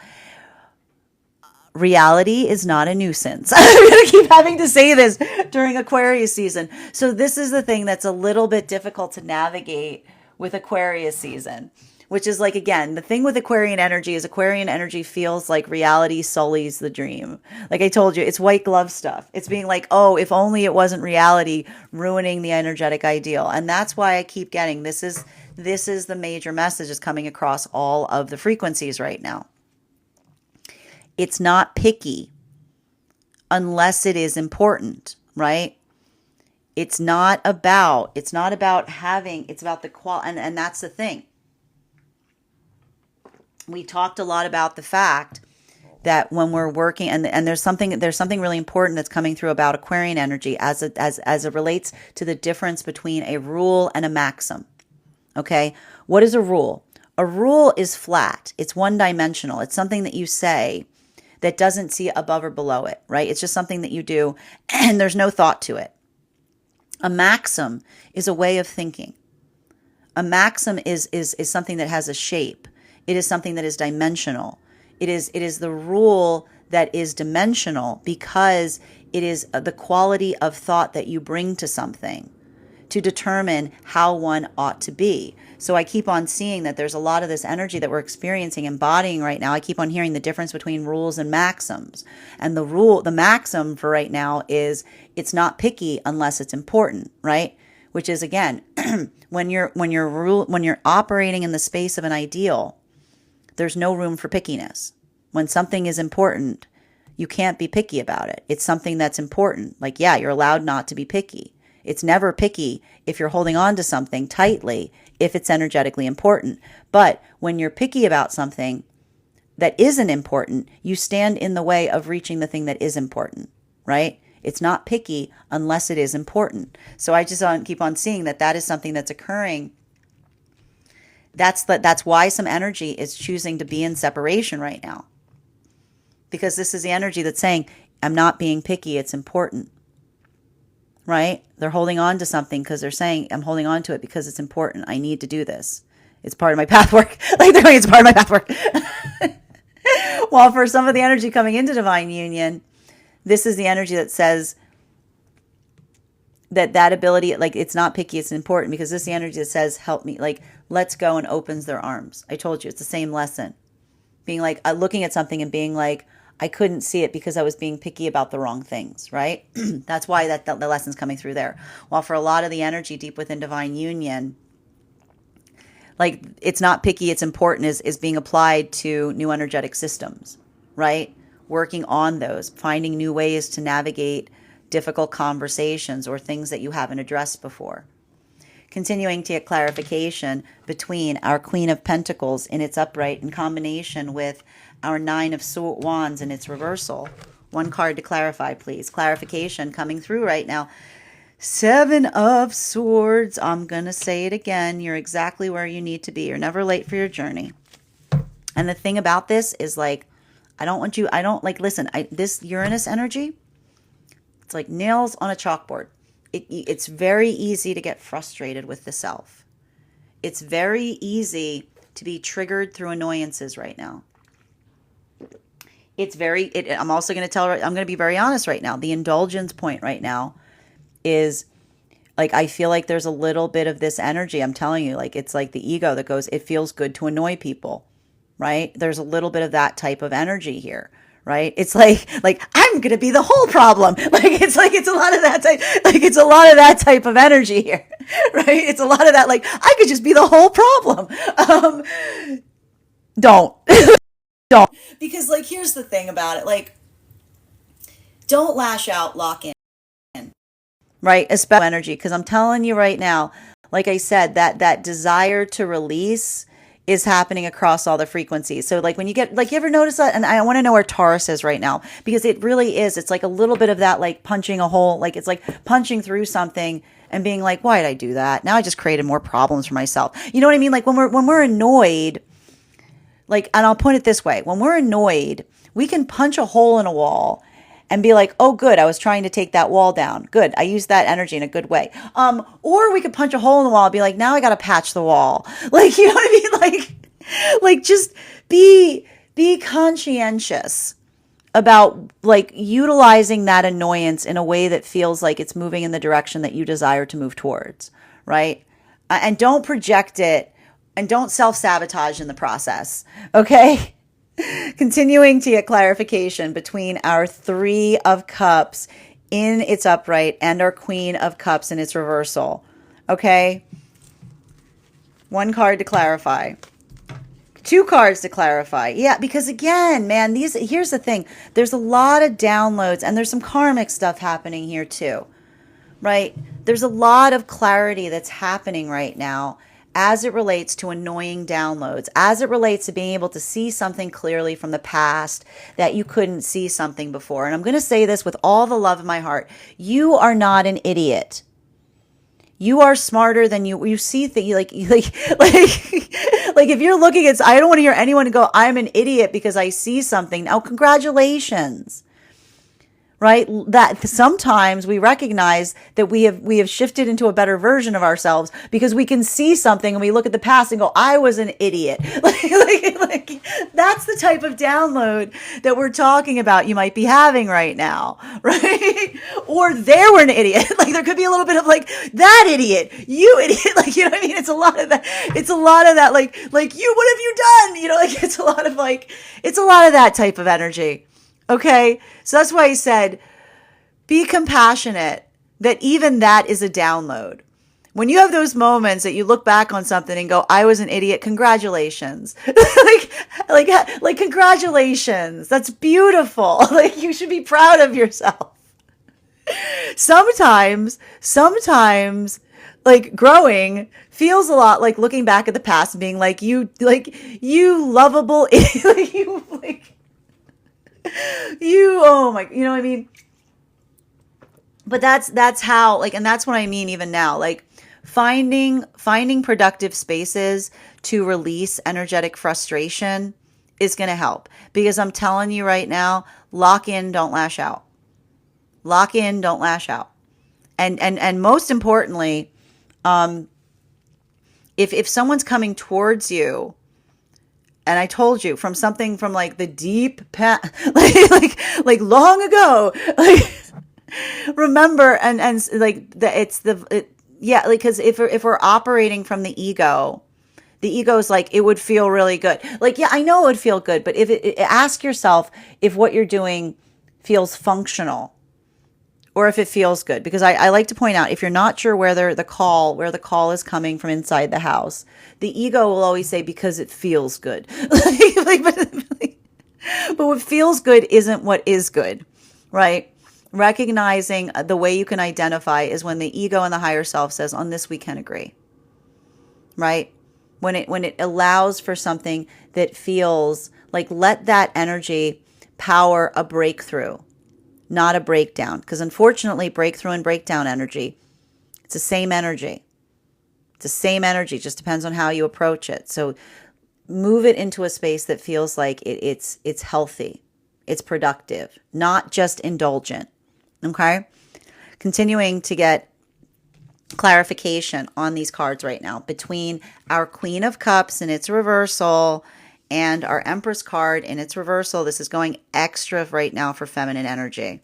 Reality is not a nuisance. I'm going to keep having to say this during Aquarius season. So this is the thing that's a little bit difficult to navigate with Aquarius season, which is like, again, the thing with Aquarian energy feels like reality sullies the dream. Like I told you, it's white glove stuff. It's being like, oh, if only it wasn't reality ruining the energetic ideal. And that's why I keep getting this is the major message is coming across all of the frequencies right now. It's not picky unless it is important, right? It's about the quality, and that's the thing. We talked a lot about the fact that when we're working, and there's something really important that's coming through about Aquarian energy as it relates to the difference between a rule and a maxim. Okay, what is a rule? A rule is flat. It's one-dimensional. It's something that you say that doesn't see above or below it, right? It's just something that you do and there's no thought to it. A maxim is a way of thinking. A maxim is something that has a shape. It is something that is dimensional. It is the rule that is dimensional because it is the quality of thought that you bring to something to determine how one ought to be. So I keep on seeing that there's a lot of this energy that we're experiencing, embodying right now. I keep on hearing the difference between rules and maxims. And the maxim for right now is it's not picky unless it's important, right? Which is, again, when you're operating in the space of an ideal, there's no room for pickiness. When something is important, you can't be picky about it. It's something that's important. Like, yeah, you're allowed not to be picky. It's never picky if you're holding on to something tightly, if it's energetically important. But when you're picky about something that isn't important, you stand in the way of reaching the thing that is important, right? It's not picky unless it is important. So I just keep on seeing that is something that's occurring. That's why some energy is choosing to be in separation right now. Because this is the energy that's saying, I'm not being picky, it's important. Right? They're holding on to something because they're saying, I'm holding on to it because it's important. I need to do this. It's part of my path work. Like they're going, it's part of my path work. While for some of the energy coming into divine union, this is the energy that says that ability, like it's not picky, it's important, because this is the energy that says, help me, like, let's go, and opens their arms. I told you, it's the same lesson. Being like, looking at something and being like, I couldn't see it because I was being picky about the wrong things, right? That's why the lesson's coming through there. While for a lot of the energy deep within divine union, like it's not picky, it's important is being applied to new energetic systems, right? Working on those, finding new ways to navigate difficult conversations or things that you haven't addressed before. Continuing to get clarification between our Queen of Pentacles in its upright in combination with our Nine of Wands in its reversal. One card to clarify, please. Clarification coming through right now. Seven of Swords. I'm going to say it again. You're exactly where you need to be. You're never late for your journey. And the thing about this is, like, this Uranus energy, it's like nails on a chalkboard. It's very easy to get frustrated with the self. It's very easy to be triggered through annoyances right now. I'm also going to I'm going to be very honest right now. The indulgence point right now is like, I feel like there's a little bit of this energy. I'm telling you, like, it's like the ego that goes, it feels good to annoy people, right? There's a little bit of that type of energy here, right? It's like I'm going to be the whole problem. It's a lot of that type, it's a lot of that type of energy here, right? It's a lot of that, like, I could just be the whole problem. Don't. Don't. Because, like, here's the thing about it. Like, don't lash out, lock in. Right? Especially energy. Because I'm telling you right now, like I said, that desire to release is happening across all the frequencies. So, like, when you get, like, you ever notice that? And I want to know where Taurus is right now. Because it really is. It's like a little bit of that, like, punching a hole. Like, it's like punching through something and being like, why did I do that? Now I just created more problems for myself. You know what I mean? Like, when we're annoyed, like, and I'll put it this way, when we're annoyed, we can punch a hole in a wall and be like, oh, good, I was trying to take that wall down. Good, I used that energy in a good way. Or we could punch a hole in the wall and be like, now I got to patch the wall. Like, you know what I mean? Like just be conscientious about, like, utilizing that annoyance in a way that feels like it's moving in the direction that you desire to move towards, right? And don't project it. And don't self-sabotage in the process, okay? Continuing to get clarification between our Three of Cups in its upright and our Queen of Cups in its reversal, okay? One card to clarify. Two cards to clarify. Yeah, because again, man, here's the thing. There's a lot of downloads and there's some karmic stuff happening here too, right? There's a lot of clarity that's happening right now as it relates to annoying downloads, as it relates to being able to see something clearly from the past that you couldn't see something before. And I'm going to say this with all the love of my heart. You are not an idiot. You are smarter than you see things like if you're looking at, I don't want to hear anyone go, I'm an idiot because I see something. Now, congratulations. Right? That sometimes we recognize that we have shifted into a better version of ourselves because we can see something and we look at the past and go, I was an idiot. Like that's the type of download that we're talking about you might be having right now, right? Or they were an idiot. Like there could be a little bit of like, that idiot, you idiot. Like, you know what I mean? It's a lot of that. It's a lot of that. Like you, what have you done? You know, like it's a lot of that type of energy. Okay, so that's why I said, be compassionate, that even that is a download. When you have those moments that you look back on something and go, I was an idiot, congratulations. like congratulations. That's beautiful. Like you should be proud of yourself. Sometimes, like growing feels a lot like looking back at the past and being like, you lovable idiot. Oh my, you know what I mean? But that's how, like, and that's what I mean even now, like finding productive spaces to release energetic frustration is going to help, because I'm telling you right now, lock in, don't lash out. Lock in, don't lash out. And most importantly, if someone's coming towards you, and I told you from something from like the deep past, like long ago, like remember, and like yeah, like, because if we're operating from the ego is like, it would feel really good. Like, yeah, I know it would feel good, but ask yourself if what you're doing feels functional, or if it feels good. Because I like to point out, if you're not sure where the call is coming from inside the house, the ego will always say, because it feels good. But what feels good isn't what is good, right? Recognizing the way you can identify is when the ego and the higher self says, on this we can agree, right? When it allows for something that feels like, let that energy power a breakthrough, not a breakdown. Because unfortunately, breakthrough and breakdown energy, it's the same energy. It's the same energy, just depends on how you approach it. So move it into a space that feels like it's healthy, it's productive, not just indulgent. Okay? Continuing to get clarification on these cards right now between our Queen of Cups in its reversal and our Empress card in its reversal. This is going extra right now for feminine energy.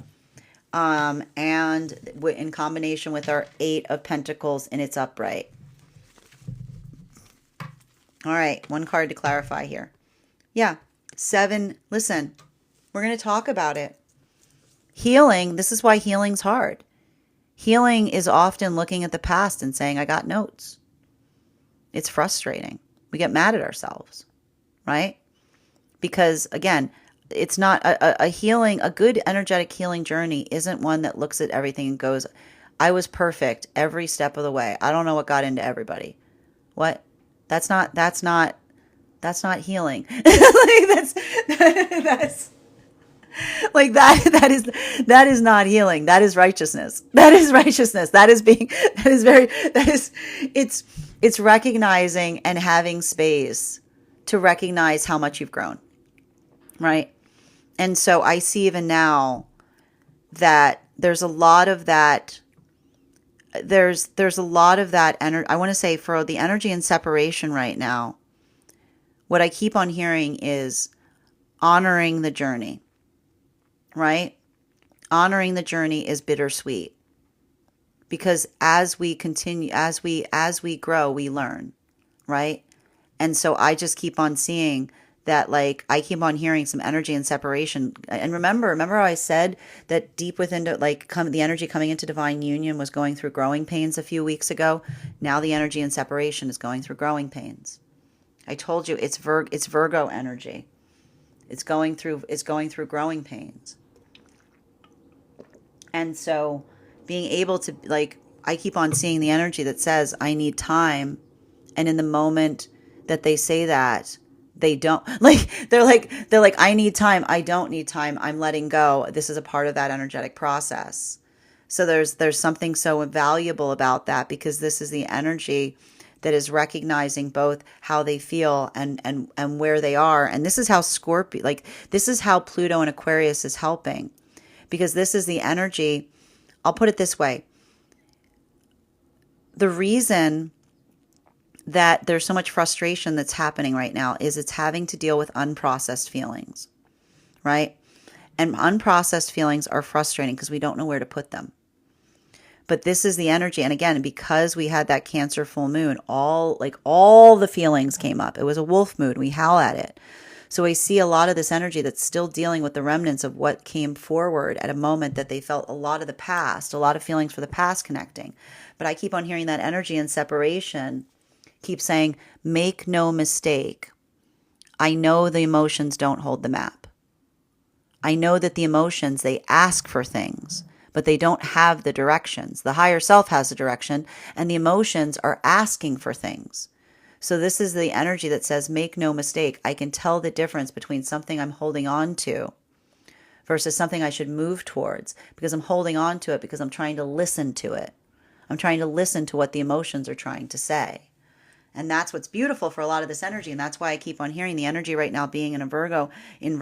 And in combination with our Eight of Pentacles in its upright. All right, one card to clarify here. Yeah, 7. Listen, we're going to talk about it. Healing, this is why healing's hard. Healing is often looking at the past and saying, I got notes. It's frustrating. We get mad at ourselves, right? Because again, it's not a healing, a good energetic healing journey isn't one that looks at everything and goes, I was perfect every step of the way. I don't know what got into everybody. What? That's not healing. That's like that is not healing. That is righteousness. That is righteousness. It's recognizing and having space to recognize how much you've grown. Right? And so I see even now that there's a lot of that. There's a lot of that energy. I want to say, for the energy and separation right now, what I keep on hearing is honoring the journey, right? Honoring the journey is bittersweet, because as we continue, as we grow, we learn, right? And so I just keep on seeing that, like, I keep on hearing some energy and separation. And remember how I said that deep within, the energy coming into divine union was going through growing pains a few weeks ago. Now the energy and separation is going through growing pains. I told you it's Virgo energy. It's going through growing pains. And so being able to, like, I keep on seeing the energy that says, I need time. And in the moment that they say that, they don't, they're like, I need time. I don't need time. I'm letting go. This is a part of that energetic process. So there's something so valuable about that, because this is the energy that is recognizing both how they feel and where they are. And this is how Scorpio, like this is how Pluto and Aquarius is helping, because this is the energy. I'll put it this way. The reason that there's so much frustration that's happening right now is it's having to deal with unprocessed feelings, right? And unprocessed feelings are frustrating because we don't know where to put them. But this is the energy. And again, because we had that Cancer full moon, all the feelings came up. It was a wolf moon. We howl at it. So I see a lot of this energy that's still dealing with the remnants of what came forward at a moment that they felt a lot of the past, a lot of feelings for the past connecting. But I keep on hearing that energy in separation keep saying, make no mistake. I know the emotions don't hold the map. I know that the emotions, they ask for things, but they don't have the directions. The higher self has the direction, and the emotions are asking for things. So this is the energy that says, make no mistake. I can tell the difference between something I'm holding on to versus something I should move towards, because I'm holding on to it because I'm trying to listen to it. I'm trying to listen to what the emotions are trying to say. And that's what's beautiful for a lot of this energy. And that's why I keep on hearing the energy right now being in Virgo, in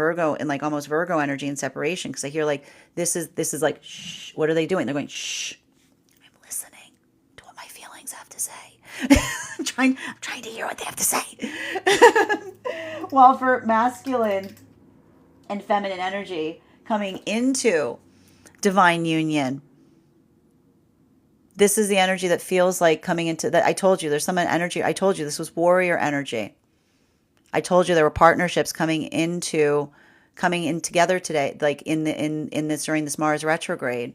like almost Virgo energy and separation. Because I hear like, this is like, shh, what are they doing? They're going, shh, I'm listening to what my feelings have to say. I'm trying to hear what they have to say. While for masculine and feminine energy coming into divine union, this is the energy that feels like coming into that. I told you there's some energy. I told you this was warrior energy. I told you there were partnerships coming in together today, like in this during this Mars retrograde,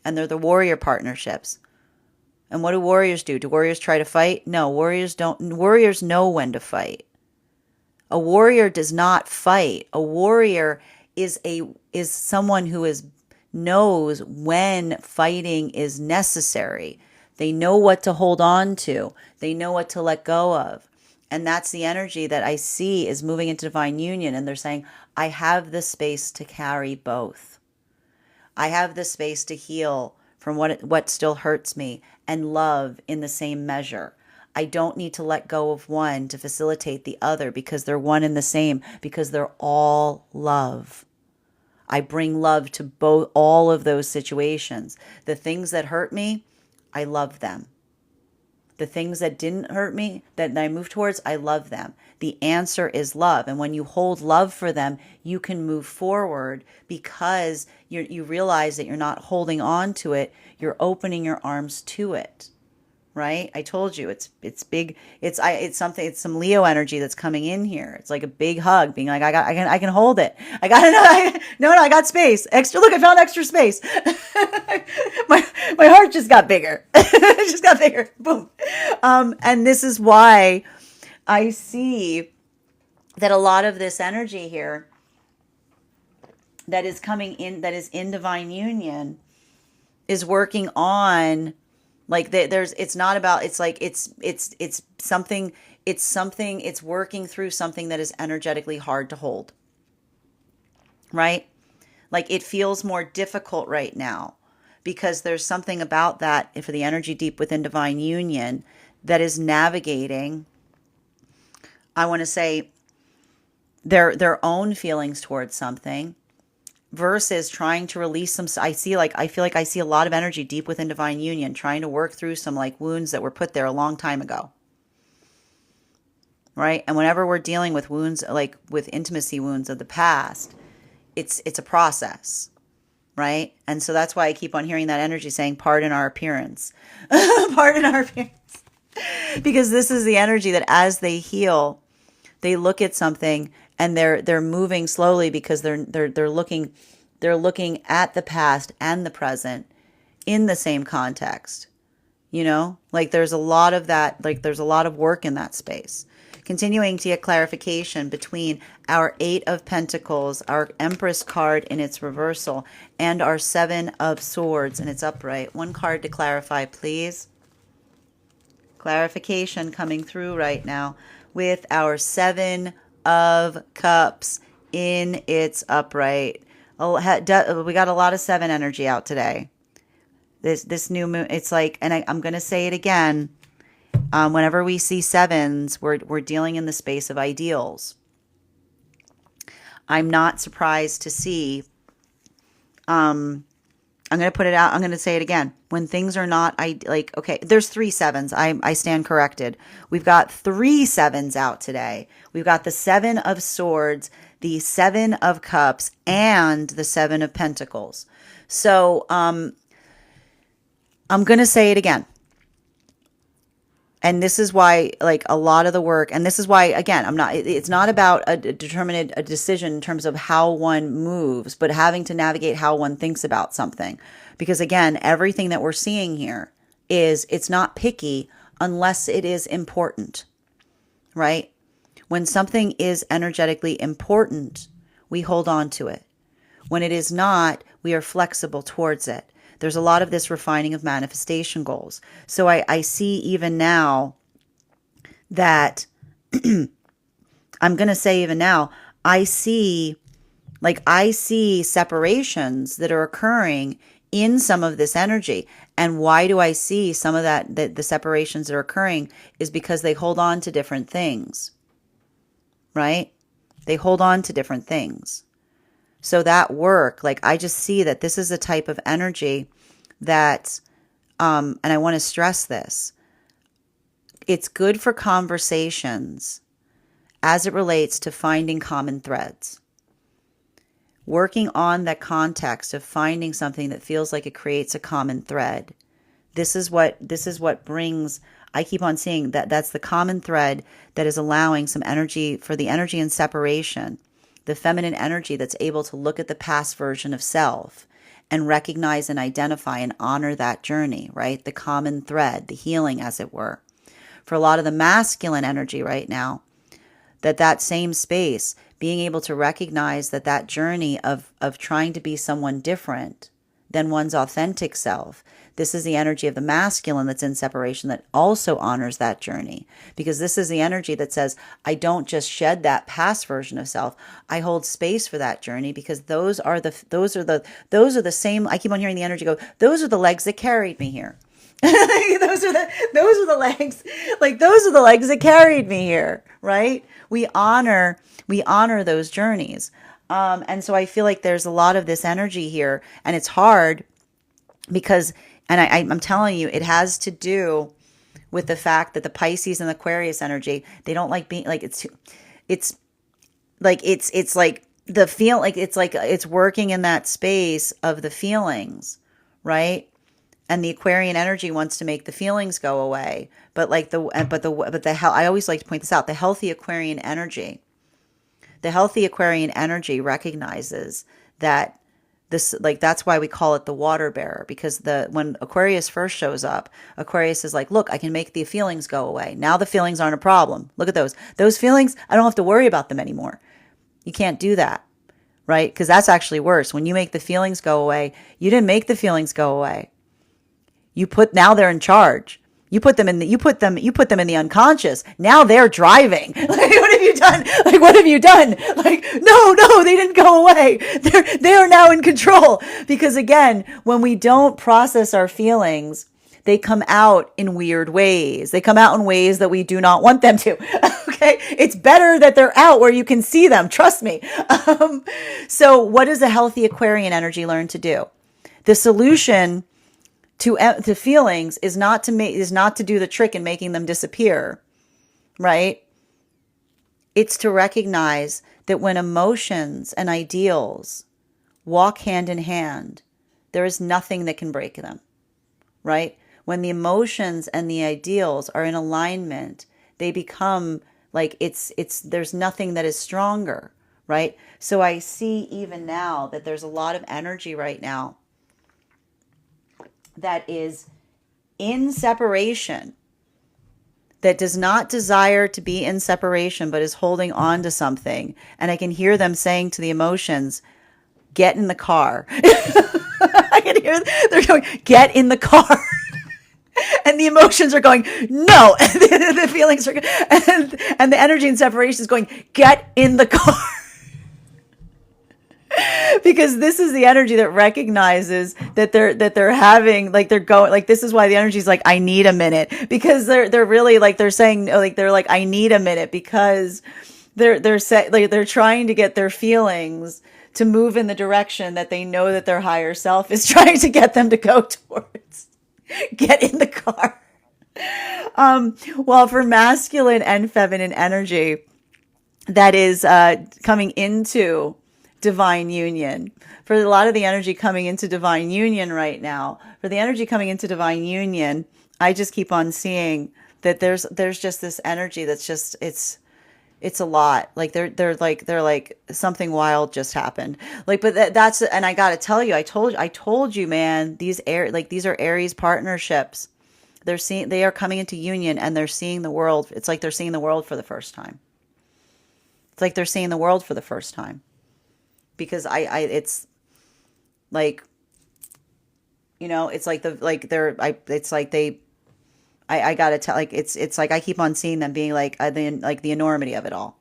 and they're the warrior partnerships. And what do warriors do? Do warriors try to fight? No, warriors don't. Warriors know when to fight. A warrior does not fight. A warrior is someone who knows when fighting is necessary. They know what to hold on to. They know what to let go of. And that's the energy that I see is moving into divine union. And they're saying, I have the space to carry both. I have the space to heal from what still hurts me and love in the same measure. I don't need to let go of one to facilitate the other, because they're one and the same, because they're all love. I bring love to all of those situations. The things that hurt me, I love them. The things that didn't hurt me, that I move towards, I love them. The answer is love. And when you hold love for them, you can move forward, because you realize that you're not holding on to it. You're opening your arms to it. Right? I told you it's big. It's some Leo energy that's coming in here. It's like a big hug, being like, I can hold it. I got no, I got space. Extra. Look, I found extra space. my heart just got bigger. It just got bigger. Boom. And this is why I see that a lot of this energy here that is coming in, that is in divine union, is working on. Like it's not about, it's like, it's something, it's working through something that is energetically hard to hold, right? Like it feels more difficult right now, because there's something about that for the energy deep within divine union that is navigating, I want to say, their own feelings towards something, versus trying to release some. I feel like I see a lot of energy deep within divine union trying to work through some like wounds that were put there a long time ago. Right? And whenever we're dealing with wounds, like with intimacy wounds of the past, it's a process. Right? And so that's why I keep on hearing that energy saying, pardon our appearance. Pardon our appearance. Because this is the energy that as they heal, they look at something and they're moving slowly, because they're looking at the past and the present in the same context. You know, like there's a lot of that, like there's a lot of work in that space. Continuing to get clarification between our 8 of Pentacles, our Empress card in its reversal, and our 7 of Swords in its upright. One card to clarify, please. Clarification coming through right now with our 7 of Cups in its upright. We got a lot of 7 energy out today. This new moon, it's like, and I'm going to say it again. Whenever we see sevens, we're dealing in the space of ideals. I'm not surprised to see, I'm going to put it out. I'm going to say it again. When things are not, okay, there's 3 sevens. I stand corrected. We've got 3 sevens out today. We've got the 7 of swords, the 7 of cups, and the 7 of pentacles. So, I'm going to say it again. And this is why, like, a lot of the work, and this is why, again, it's not about a decision in terms of how one moves, but having to navigate how one thinks about something. Because again, everything that we're seeing here it's not picky unless it is important, right? When something is energetically important, we hold on to it. When it is not, we are flexible towards it. There's a lot of this refining of manifestation goals. So I see even now that, I'm going to say even now, I see separations that are occurring in some of this energy. And why do I see some of that, the separations that are occurring is because they hold on to different things, right? They hold on to different things. So that work, like, I just see that this is a type of energy that, and I want to stress this, it's good for conversations as it relates to finding common threads. Working on that context of finding something that feels like it creates a common thread. This is what brings, I keep on seeing that's the common thread that is allowing some energy for the energy in separation. The feminine energy that's able to look at the past version of self and recognize and identify and honor that journey, right? The common thread, the healing, as it were. For a lot of the masculine energy right now, that same space, being able to recognize that journey of trying to be someone different than one's authentic self. This is the energy of the masculine that's in separation that also honors that journey, because this is the energy that says, I don't just shed that past version of self. I hold space for that journey, because those are the same. I keep on hearing the energy go, those are the legs that carried me here. those are the legs, like, those are the legs that carried me here, right? We honor those journeys. And so I feel like there's a lot of this energy here, and it's hard because, and I'm telling you, it has to do with the fact that the Pisces and the Aquarius energy, they don't like being like, it's like the feel, like it's working in that space of the feelings, right? And the Aquarian energy wants to make the feelings go away. But like I always like to point this out, the healthy Aquarian energy recognizes that this, like, that's why we call it the water bearer, because when Aquarius first shows up, Aquarius is like, look, I can make the feelings go away. Now the feelings aren't a problem. Look at those feelings. I don't have to worry about them anymore. You can't do that, right? Because that's actually worse. When you make the feelings go away, you didn't make the feelings go away. Now they're in charge. You put them in the unconscious. Now they're driving. Like, what have you done? Like, what have you done? Like, no, they didn't go away. They are now in control. Because again, when we don't process our feelings, they come out in weird ways. They come out in ways that we do not want them to. Okay. It's better that they're out where you can see them. Trust me. So what does a healthy Aquarian energy learn to do? The solution to feelings is not to do the trick in making them disappear, right? It's to recognize that when emotions and ideals walk hand in hand, there is nothing that can break them, right? When the emotions and the ideals are in alignment, they become like there's nothing that is stronger, right? So I see even now that there's a lot of energy right now that is in separation, that does not desire to be in separation, but is holding on to something. And I can hear them saying to the emotions, get in the car. I can hear they're going, get in the car. And the emotions are going, no. The feelings are, and the energy in separation is going, get in the car. because this is the energy that recognizes that they're having, like, they're going, like, this is why the energy is like, I need a minute, because they're really like, they're saying, like, they're like, I need a minute, because like, they're trying to get their feelings to move in the direction that they know that their higher self is trying to get them to go towards. Get in the car. Well, for masculine and feminine energy, that is coming into divine union. For a lot of the energy coming into divine union right now, for the energy coming into divine union, I just keep on seeing that there's just this energy that's just, it's a lot. Like they're like something wild just happened. Like, but that's, and I got to tell you, I told you, man, these are Aries partnerships. They are coming into union, and they're seeing the world. It's like they're seeing the world for the first time. It's like they're seeing the world for the first time, because it's like, it's like I gotta tell, like, it's like I keep on seeing them being like the enormity of it all.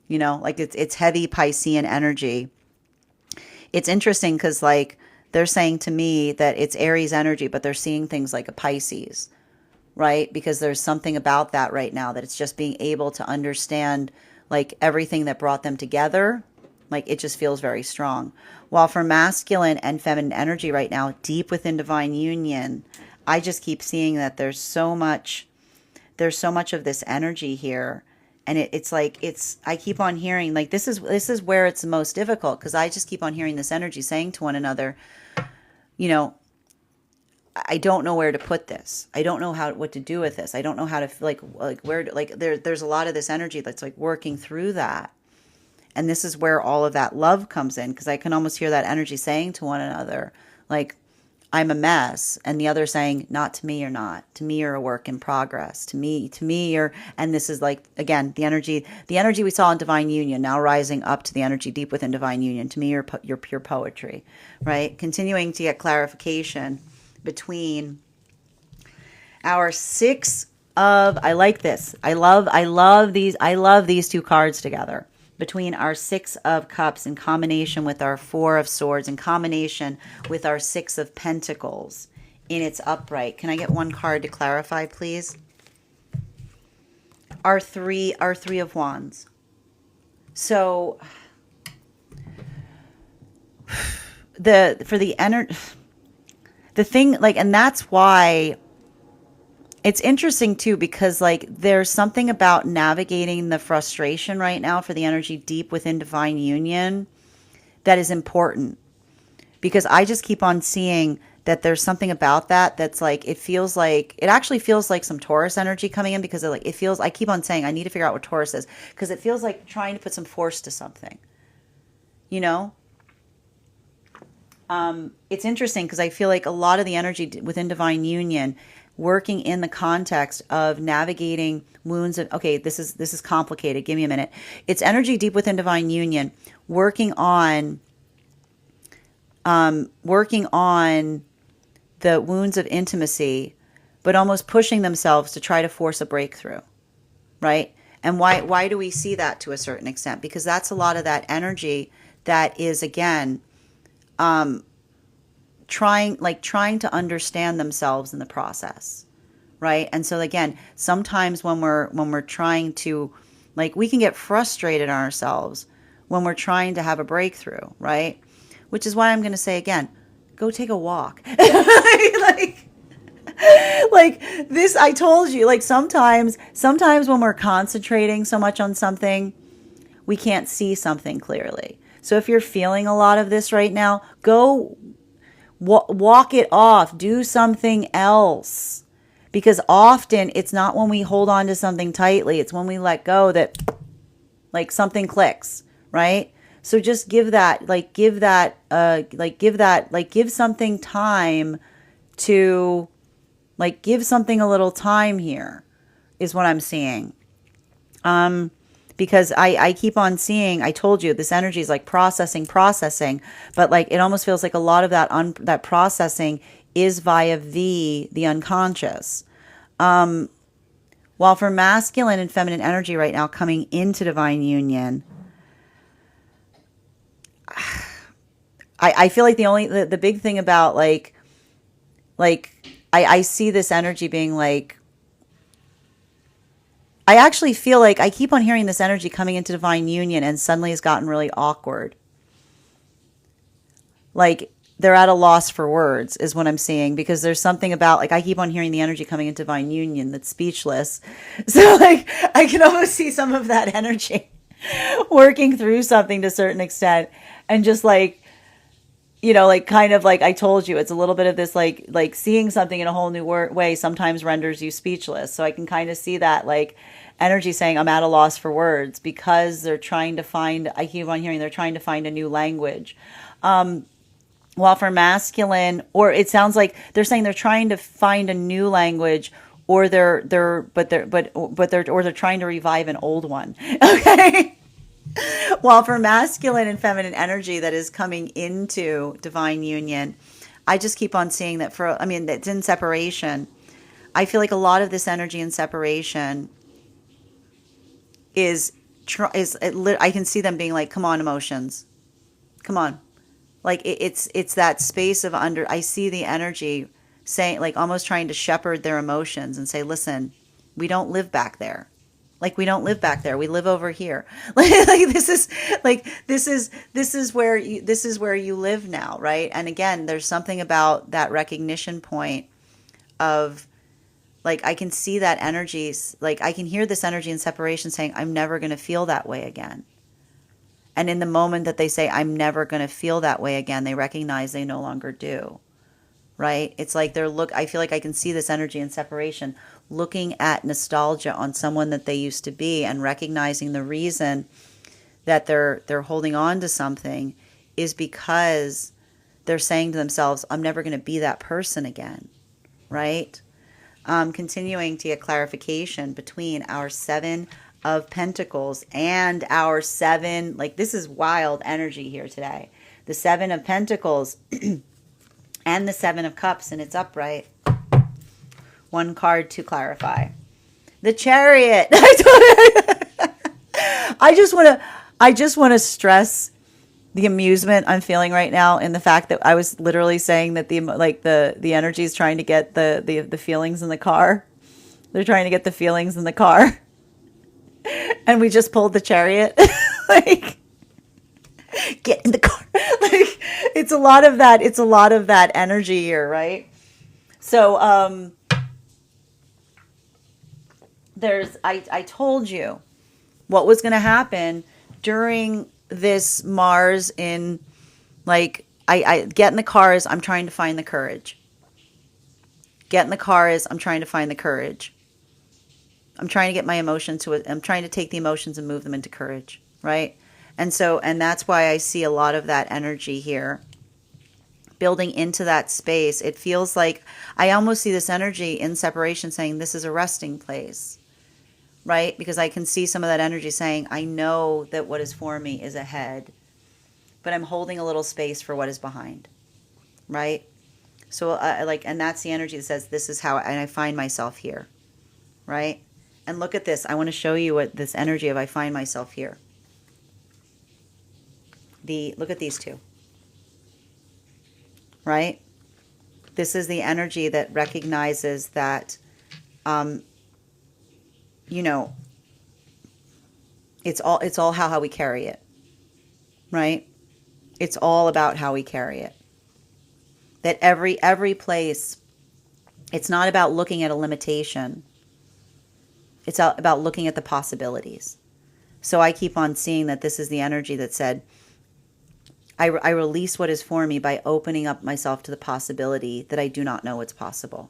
Like it's heavy Piscean energy. It's interesting because, like, they're saying to me that it's Aries energy, but they're seeing things like a Pisces, right? Because there's something about that right now, that it's just being able to understand, like, everything that brought them together. Like, it just feels very strong. While for masculine and feminine energy right now, deep within divine union, I just keep seeing that there's so much of this energy here. And it's like, I keep on hearing, like, this is where it's the most difficult, because I just keep on hearing this energy saying to one another, I don't know where to put this. I don't know what to do with this. I don't know how to, like where, like, there's a lot of this energy that's like working through that. And this is where all of that love comes in, because I can almost hear that energy saying to one another, like, I'm a mess. And the other saying, not to me, you're not. To me, you're a work in progress. To me, you're, and this is like, again, the energy we saw in divine union, now rising up to the energy deep within divine union. To me, you're pure poetry, right? Continuing to get clarification between our six of, I like this. I love these two cards together. Between our Six of Cups in combination with our Four of Swords, in combination with our Six of Pentacles in its upright. Can I get one card to clarify, please? Our three of Wands. So the thing, like, and that's why it's interesting too, because, like, there's something about navigating the frustration right now for the energy deep within divine union that is important, because I just keep on seeing that there's something about that that's like, it actually feels like some Taurus energy coming in, because I keep on saying I need to figure out what Taurus is, because it feels like trying to put some force to something, it's interesting because I feel like a lot of the energy within divine union, working in the context of navigating wounds of, okay, this is complicated. Give me a minute. It's energy deep within divine union, working on the wounds of intimacy, but almost pushing themselves to try to force a breakthrough, right? And why do we see that to a certain extent? Because that's a lot of that energy that is, again, trying to understand themselves in the process, right? And so, again, sometimes when we're trying to, like, we can get frustrated on ourselves when we're trying to have a breakthrough, right? Which is why I'm going to say again, go take a walk. like this, I told you, like, sometimes when we're concentrating so much on something, we can't see something clearly. So if you're feeling a lot of this right now, go walk it off, do something else. Because often it's not when we hold on to something tightly, it's when we let go that, like, something clicks, right? So just give something time to, like, give something a little time here, is what I'm seeing. Because I keep on seeing, I told you, this energy is like processing, but, like, it almost feels like a lot of that processing is via the unconscious. While for masculine and feminine energy right now coming into divine union, I feel like the big thing about I see this energy being like, I actually feel like I keep on hearing this energy coming into divine union and suddenly it's gotten really awkward. Like they're at a loss for words is what I'm seeing, because there's something about, like, I keep on hearing the energy coming into divine union that's speechless. So like I can almost see some of that energy working through something to a certain extent, and just like, like kind of like I told you, it's a little bit of this like seeing something in a whole new way sometimes renders you speechless. So I can kind of see that like energy saying I'm at a loss for words, because they're trying to find, I keep on hearing they're trying to find a new language. While for masculine, or it sounds like they're saying they're trying to find a new language, or they're trying to revive an old one. Okay. While for masculine and feminine energy that is coming into divine union, I just keep on seeing that that's in separation. I feel like a lot of this energy in separation I can see them being like, come on, emotions, come on. Like it's that space of I see the energy saying, like, almost trying to shepherd their emotions and say, listen, we don't live back there. Like, we don't live back there. We live over here. Like this is where you live now, right? And again, there's something about that recognition point of, like, I can see that energy, like I can hear this energy in separation saying, I'm never going to feel that way again. And in the moment that they say, I'm never going to feel that way again, they recognize they no longer do, right? It's like I feel like I can see this energy in separation looking at nostalgia on someone that they used to be, and recognizing the reason that they're holding on to something is because they're saying to themselves, I'm never going to be that person again, right? Continuing to get clarification between our 7 of Pentacles and our 7, like, this is wild energy here today. The 7 of Pentacles and the 7 of Cups, and it's upright. One card to clarify. The Chariot. I just want to stress the amusement I'm feeling right now in the fact that I was literally saying that the energy is trying to get the feelings in the car. They're trying to get the feelings in the car. And we just pulled the Chariot. Like, get in the car. Like, it's a lot of that energy here, right? So I told you what was going to happen during this Mars in, like, I get in the cars, I'm trying to find the courage. Get in the cars, I'm trying to find the courage. I'm trying to get my emotions I'm trying to take the emotions and move them into courage, right? And that's why I see a lot of that energy here building into that space. It feels like I almost see this energy in separation saying, this is a resting place, right? Because I can see some of that energy saying, I know that what is for me is ahead, but I'm holding a little space for what is behind, right? So and that's the energy that says, this is how I find myself here, right? And look at this. I want to show you what this energy of I find myself here. Look at these two, right? This is the energy that recognizes that, it's all how we carry it, right? It's all about how we carry it. That every place, it's not about looking at a limitation. It's about looking at the possibilities. So I keep on seeing that this is the energy that said, I release what is for me by opening up myself to the possibility that I do not know what's possible,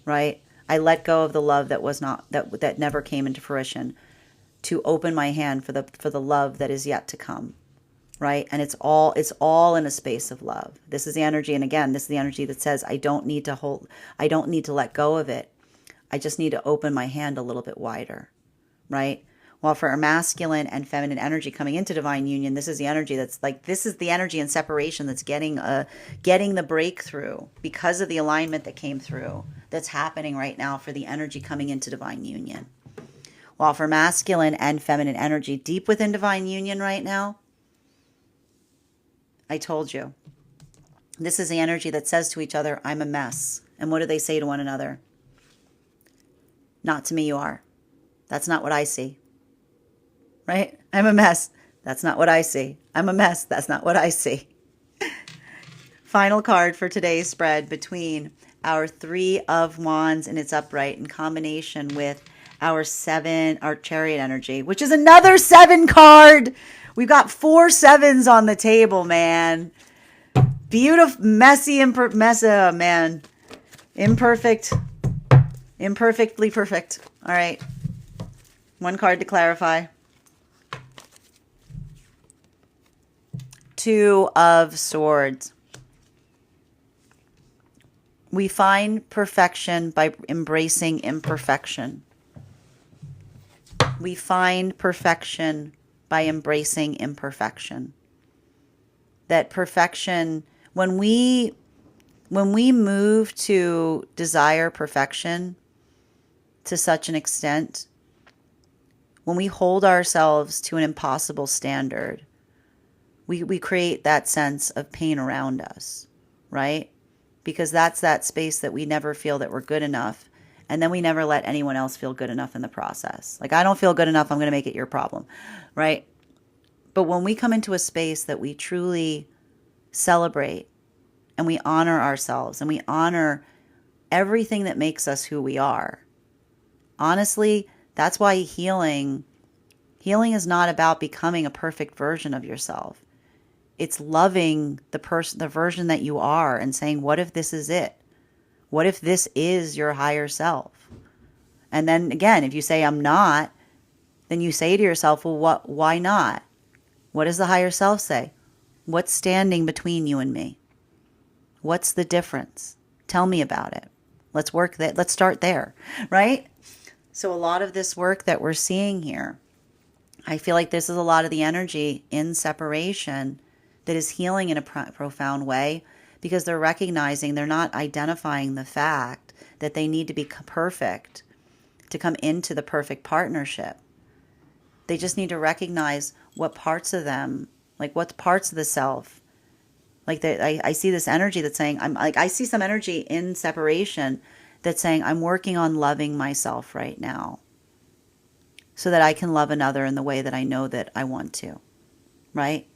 right? I let go of the love that was not, that never came into fruition, to open my hand for the love that is yet to come, right? And it's all in a space of love. This is the energy, and again, this is the energy that says, I don't need to let go of it. I just need to open my hand a little bit wider, right? While for our masculine and feminine energy coming into divine union, this is the energy that's like, this is the energy in separation that's getting the breakthrough because of the alignment that came through, that's happening right now for the energy coming into divine union. While for masculine and feminine energy deep within divine union right now, I told you. This is the energy that says to each other, I'm a mess. And what do they say to one another? Not to me, you are. That's not what I see. Right? I'm a mess. That's not what I see. I'm a mess. That's not what I see. Final card for today's spread between our 3 of Wands in its upright in combination with our Chariot energy, which is another 7 card. We've got 4 7s on the table, man. Beautiful, messy, man. Imperfect, imperfectly perfect. All right. 1 card to clarify. 2 of Swords. We find perfection by embracing imperfection. We find perfection by embracing imperfection. That perfection, when we move to desire perfection to such an extent, when we hold ourselves to an impossible standard, we create that sense of pain around us, right? Because that's that space that we never feel that we're good enough. And then we never let anyone else feel good enough in the process. Like, I don't feel good enough, I'm going to make it your problem, right? But when we come into a space that we truly celebrate and we honor ourselves and we honor everything that makes us who we are, honestly, that's why healing is not about becoming a perfect version of yourself. It's loving the version that you are and saying, what if this is it? What if this is your higher self? And then again, if you say I'm not, then you say to yourself, well, why not? What does the higher self say? What's standing between you and me? What's the difference? Tell me about it. Let's work that. Let's start there, right? So a lot of this work that we're seeing here, I feel like this is a lot of the energy in separation that is healing in a profound way, because they're recognizing, they're not identifying the fact that they need to be perfect to come into the perfect partnership. They just need to recognize what parts of them, like what parts of the self, like I see this energy that's saying, I see some energy in separation that's saying, I'm working on loving myself right now so that I can love another in the way that I know that I want to, right?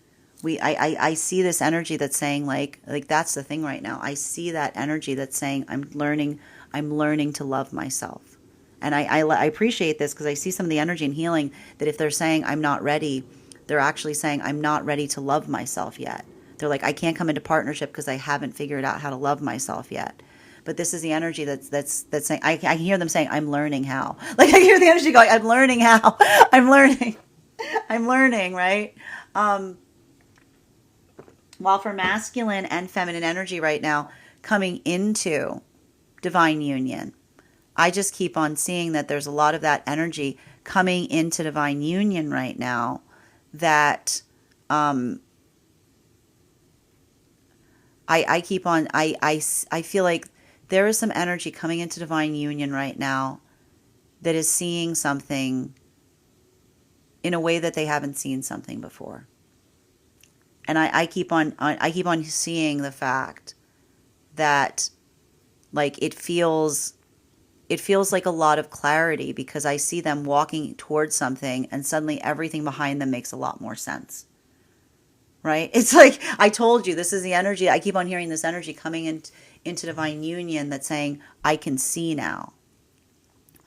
I see this energy that's saying like that's the thing right now. I see that energy that's saying I'm learning to love myself. And I appreciate this because I see some of the energy in healing that if they're saying I'm not ready, they're actually saying I'm not ready to love myself yet. They're like, I can't come into partnership because I haven't figured out how to love myself yet. But this is the energy that's saying, I can hear them saying, I'm learning how. Like I hear the energy going, I'm learning how. I'm learning, right? While for masculine and feminine energy right now coming into divine union, I just keep on seeing that there's a lot of that energy coming into divine union right now that I keep on, I feel like there is some energy coming into divine union right now that is seeing something in a way that they haven't seen something before. And I keep on seeing the fact that like it feels like a lot of clarity because I see them walking towards something and suddenly everything behind them makes a lot more sense. Right? It's like I told you, this is the energy. I keep on hearing this energy coming into divine union that's saying I can see now.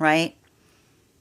Right?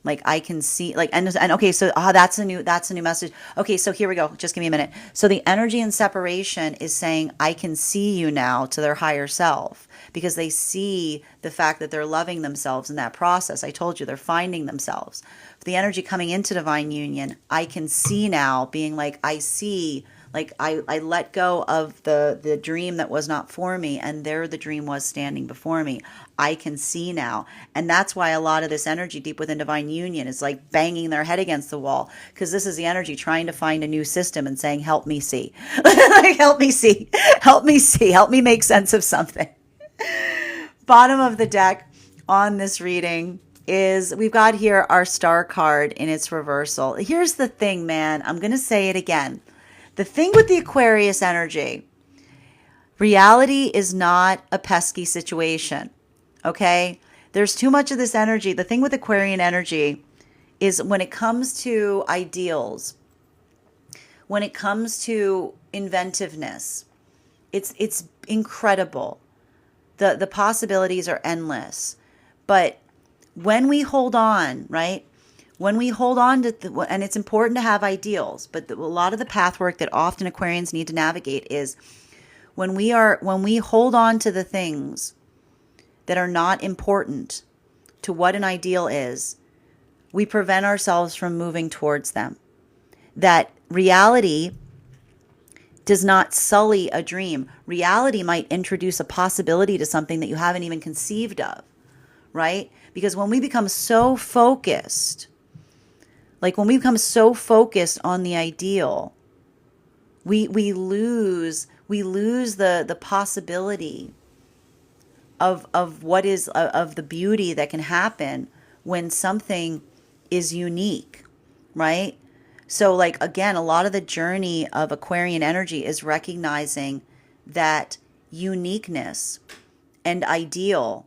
Like I can see, like, and okay, so that's a new message. Okay, so here we go. Just give me a minute. So the energy in separation is saying, I can see you now to their higher self because they see the fact that they're loving themselves in that process. I told you they're finding themselves. The energy coming into divine union, I can see now being like, I see, like I let go of the dream that was not for me and there the dream was standing before me. I can see now. And that's why a lot of this energy deep within divine union is like banging their head against the wall because this is the energy trying to find a new system and saying, help me see. Like, help me see. Help me see. Help me make sense of something. Bottom of the deck on this reading is we've got here our star card in its reversal. Here's the thing, man. I'm going to say it again. The thing with the Aquarius energy, reality is not a pesky situation, okay? There's too much of this energy. The thing with Aquarian energy is when it comes to ideals, when it comes to inventiveness, it's incredible. The possibilities are endless. But when we hold on, right? When we hold on to, and it's important to have ideals, but a lot of the path work that often Aquarians need to navigate is when we hold on to the things that are not important to what an ideal is, we prevent ourselves from moving towards them. That reality does not sully a dream. Reality might introduce a possibility to something that you haven't even conceived of, right? Because when we become so focused, like when we become so focused on the ideal, we lose the possibility of what is of the beauty that can happen when something is unique, right? So like again, a lot of the journey of Aquarian energy is recognizing that uniqueness and ideal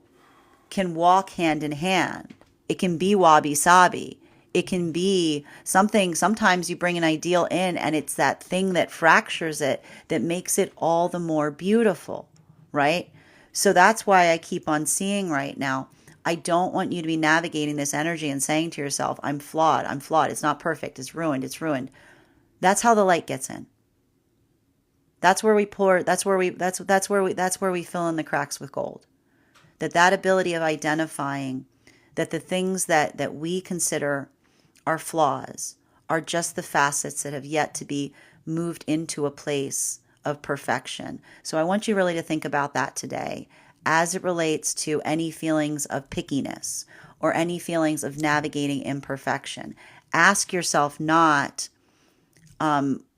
can walk hand in hand. It can be wabi-sabi. It can be something, sometimes you bring an ideal in and it's that thing that fractures it that makes it all the more beautiful, right? So that's why I keep on seeing right now, I don't want you to be navigating this energy and saying to yourself, I'm flawed, it's not perfect, it's ruined. That's how the light gets in. That's where we pour, that's where we fill in the cracks with gold. That ability of identifying that the things that we consider are flaws are just the facets that have yet to be moved into a place of perfection. So I want you really to think about that today as it relates to any feelings of pickiness or any feelings of navigating imperfection. Ask yourself not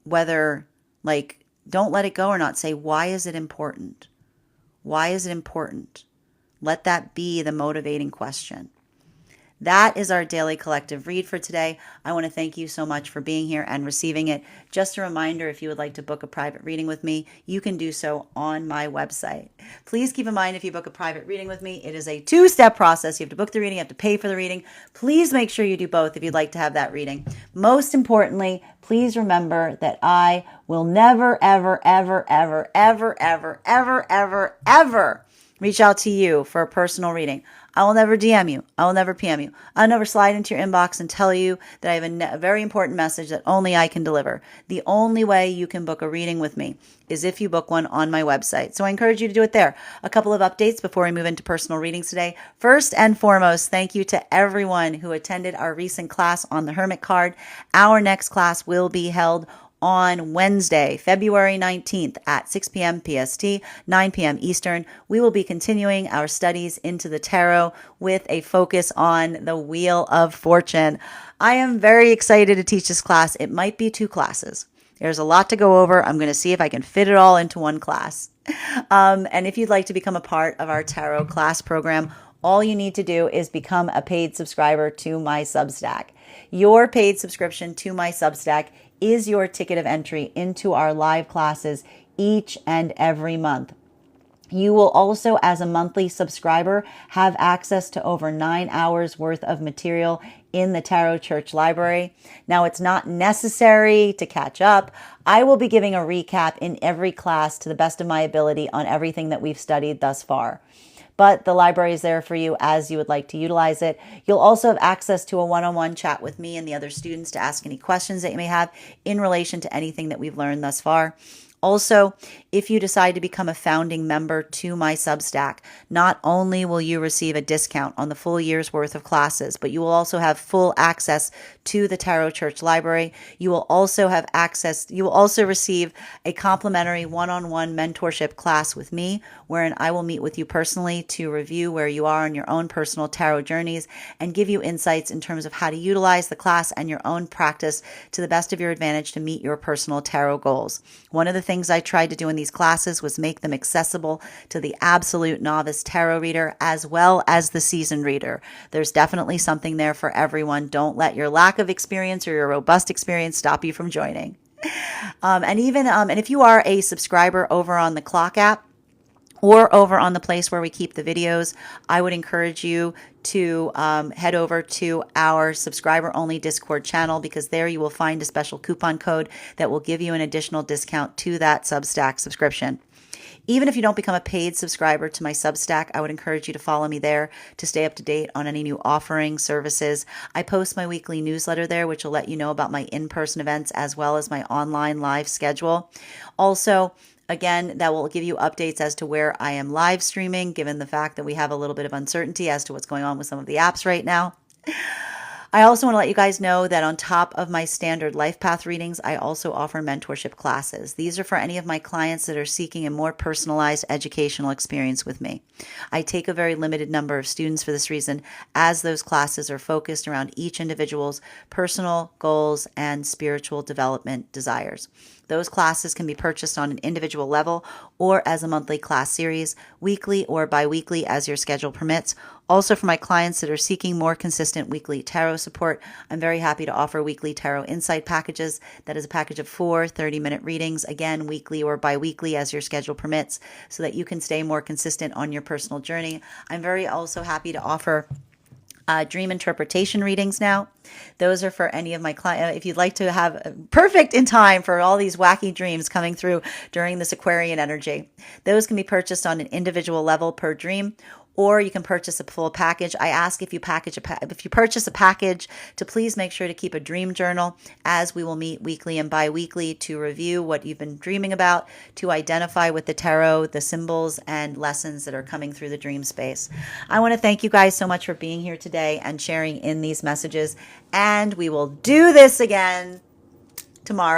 whether, like, don't let it go or not. Say, why is it important? Why is it important? Let that be the motivating question. That is our daily collective read for today. I want to thank you so much for being here and receiving it. Just a reminder, if you would like to book a private reading with me, you can do so on my website. Please keep in mind, if you book a private reading with me, it is a two-step process. You have to book the reading, you have to pay for the reading. Please make sure you do both if you'd like to have that reading. Most importantly, please remember that I will never, ever, ever, ever, ever, ever, ever, ever, ever reach out to you for a personal reading. I will never DM you. I will never PM you. I'll never slide into your inbox and tell you that I have a very important message that only I can deliver. The only way you can book a reading with me is if you book one on my website. So I encourage you to do it there. A couple of updates before we move into personal readings today. First and foremost, thank you to everyone who attended our recent class on the Hermit card. Our next class will be held on Wednesday, February 19th at 6 p.m. PST, 9 p.m. Eastern. We will be continuing our studies into the tarot with a focus on the Wheel of Fortune. I am very excited to teach this class. It might be 2 classes. There's a lot to go over. I'm going to see if I can fit it all into one class. And if you'd like to become a part of our tarot class program, all you need to do is become a paid subscriber to my Substack. Your paid subscription to my Substack is your ticket of entry into our live classes each and every month. You will also, as a monthly subscriber, have access to over 9 hours worth of material in the Tarot Church Library. Now, it's not necessary to catch up. I will be giving a recap in every class to the best of my ability on everything that we've studied thus far. But the library is there for you as you would like to utilize it. You'll also have access to a one-on-one chat with me and the other students to ask any questions that you may have in relation to anything that we've learned thus far. Also, if you decide to become a founding member to my Substack, not only will you receive a discount on the full year's worth of classes, but you will also have full access to the Tarot Church Library. You will also receive a complimentary one-on-one mentorship class with me, wherein I will meet with you personally to review where you are on your own personal tarot journeys and give you insights in terms of how to utilize the class and your own practice to the best of your advantage to meet your personal tarot goals. One of the things I tried to do in these classes was make them accessible to the absolute novice tarot reader as well as the seasoned reader. There's definitely something there for everyone. Don't let your lack of experience or your robust experience stop you from joining. And if you are a subscriber over on the Clock app, or over on the place where we keep the videos, I would encourage you to head over to our subscriber only Discord channel, because there you will find a special coupon code that will give you an additional discount to that Substack subscription. Even if you don't become a paid subscriber to my Substack, I would encourage you to follow me there to stay up to date on any new offerings, services. I post my weekly newsletter there, which will let you know about my in-person events as well as my online live schedule. Also, again, that will give you updates as to where I am live streaming, given the fact that we have a little bit of uncertainty as to what's going on with some of the apps right now. I also want to let you guys know that on top of my standard life path readings, I also offer mentorship classes. These are for any of my clients that are seeking a more personalized educational experience with me. I take a very limited number of students for this reason, as those classes are focused around each individual's personal goals and spiritual development desires. Those classes can be purchased on an individual level or as a monthly class series, weekly or bi-weekly as your schedule permits. Also, for my clients that are seeking more consistent weekly tarot support, I'm very happy to offer weekly tarot insight packages. That is a package of 4 30-minute readings, again, weekly or bi-weekly as your schedule permits, so that you can stay more consistent on your personal journey. I'm very also happy to offer dream interpretation readings now. Those are for any of my clients. If you'd like to have perfect in time for all these wacky dreams coming through during this Aquarian energy, those can be purchased on an individual level per dream, or you can purchase a full package. I ask if you purchase a package to please make sure to keep a dream journal, as we will meet weekly and bi-weekly to review what you've been dreaming about, to identify with the tarot, the symbols and lessons that are coming through the dream space. I want to thank you guys so much for being here today and sharing in these messages, and we will do this again tomorrow.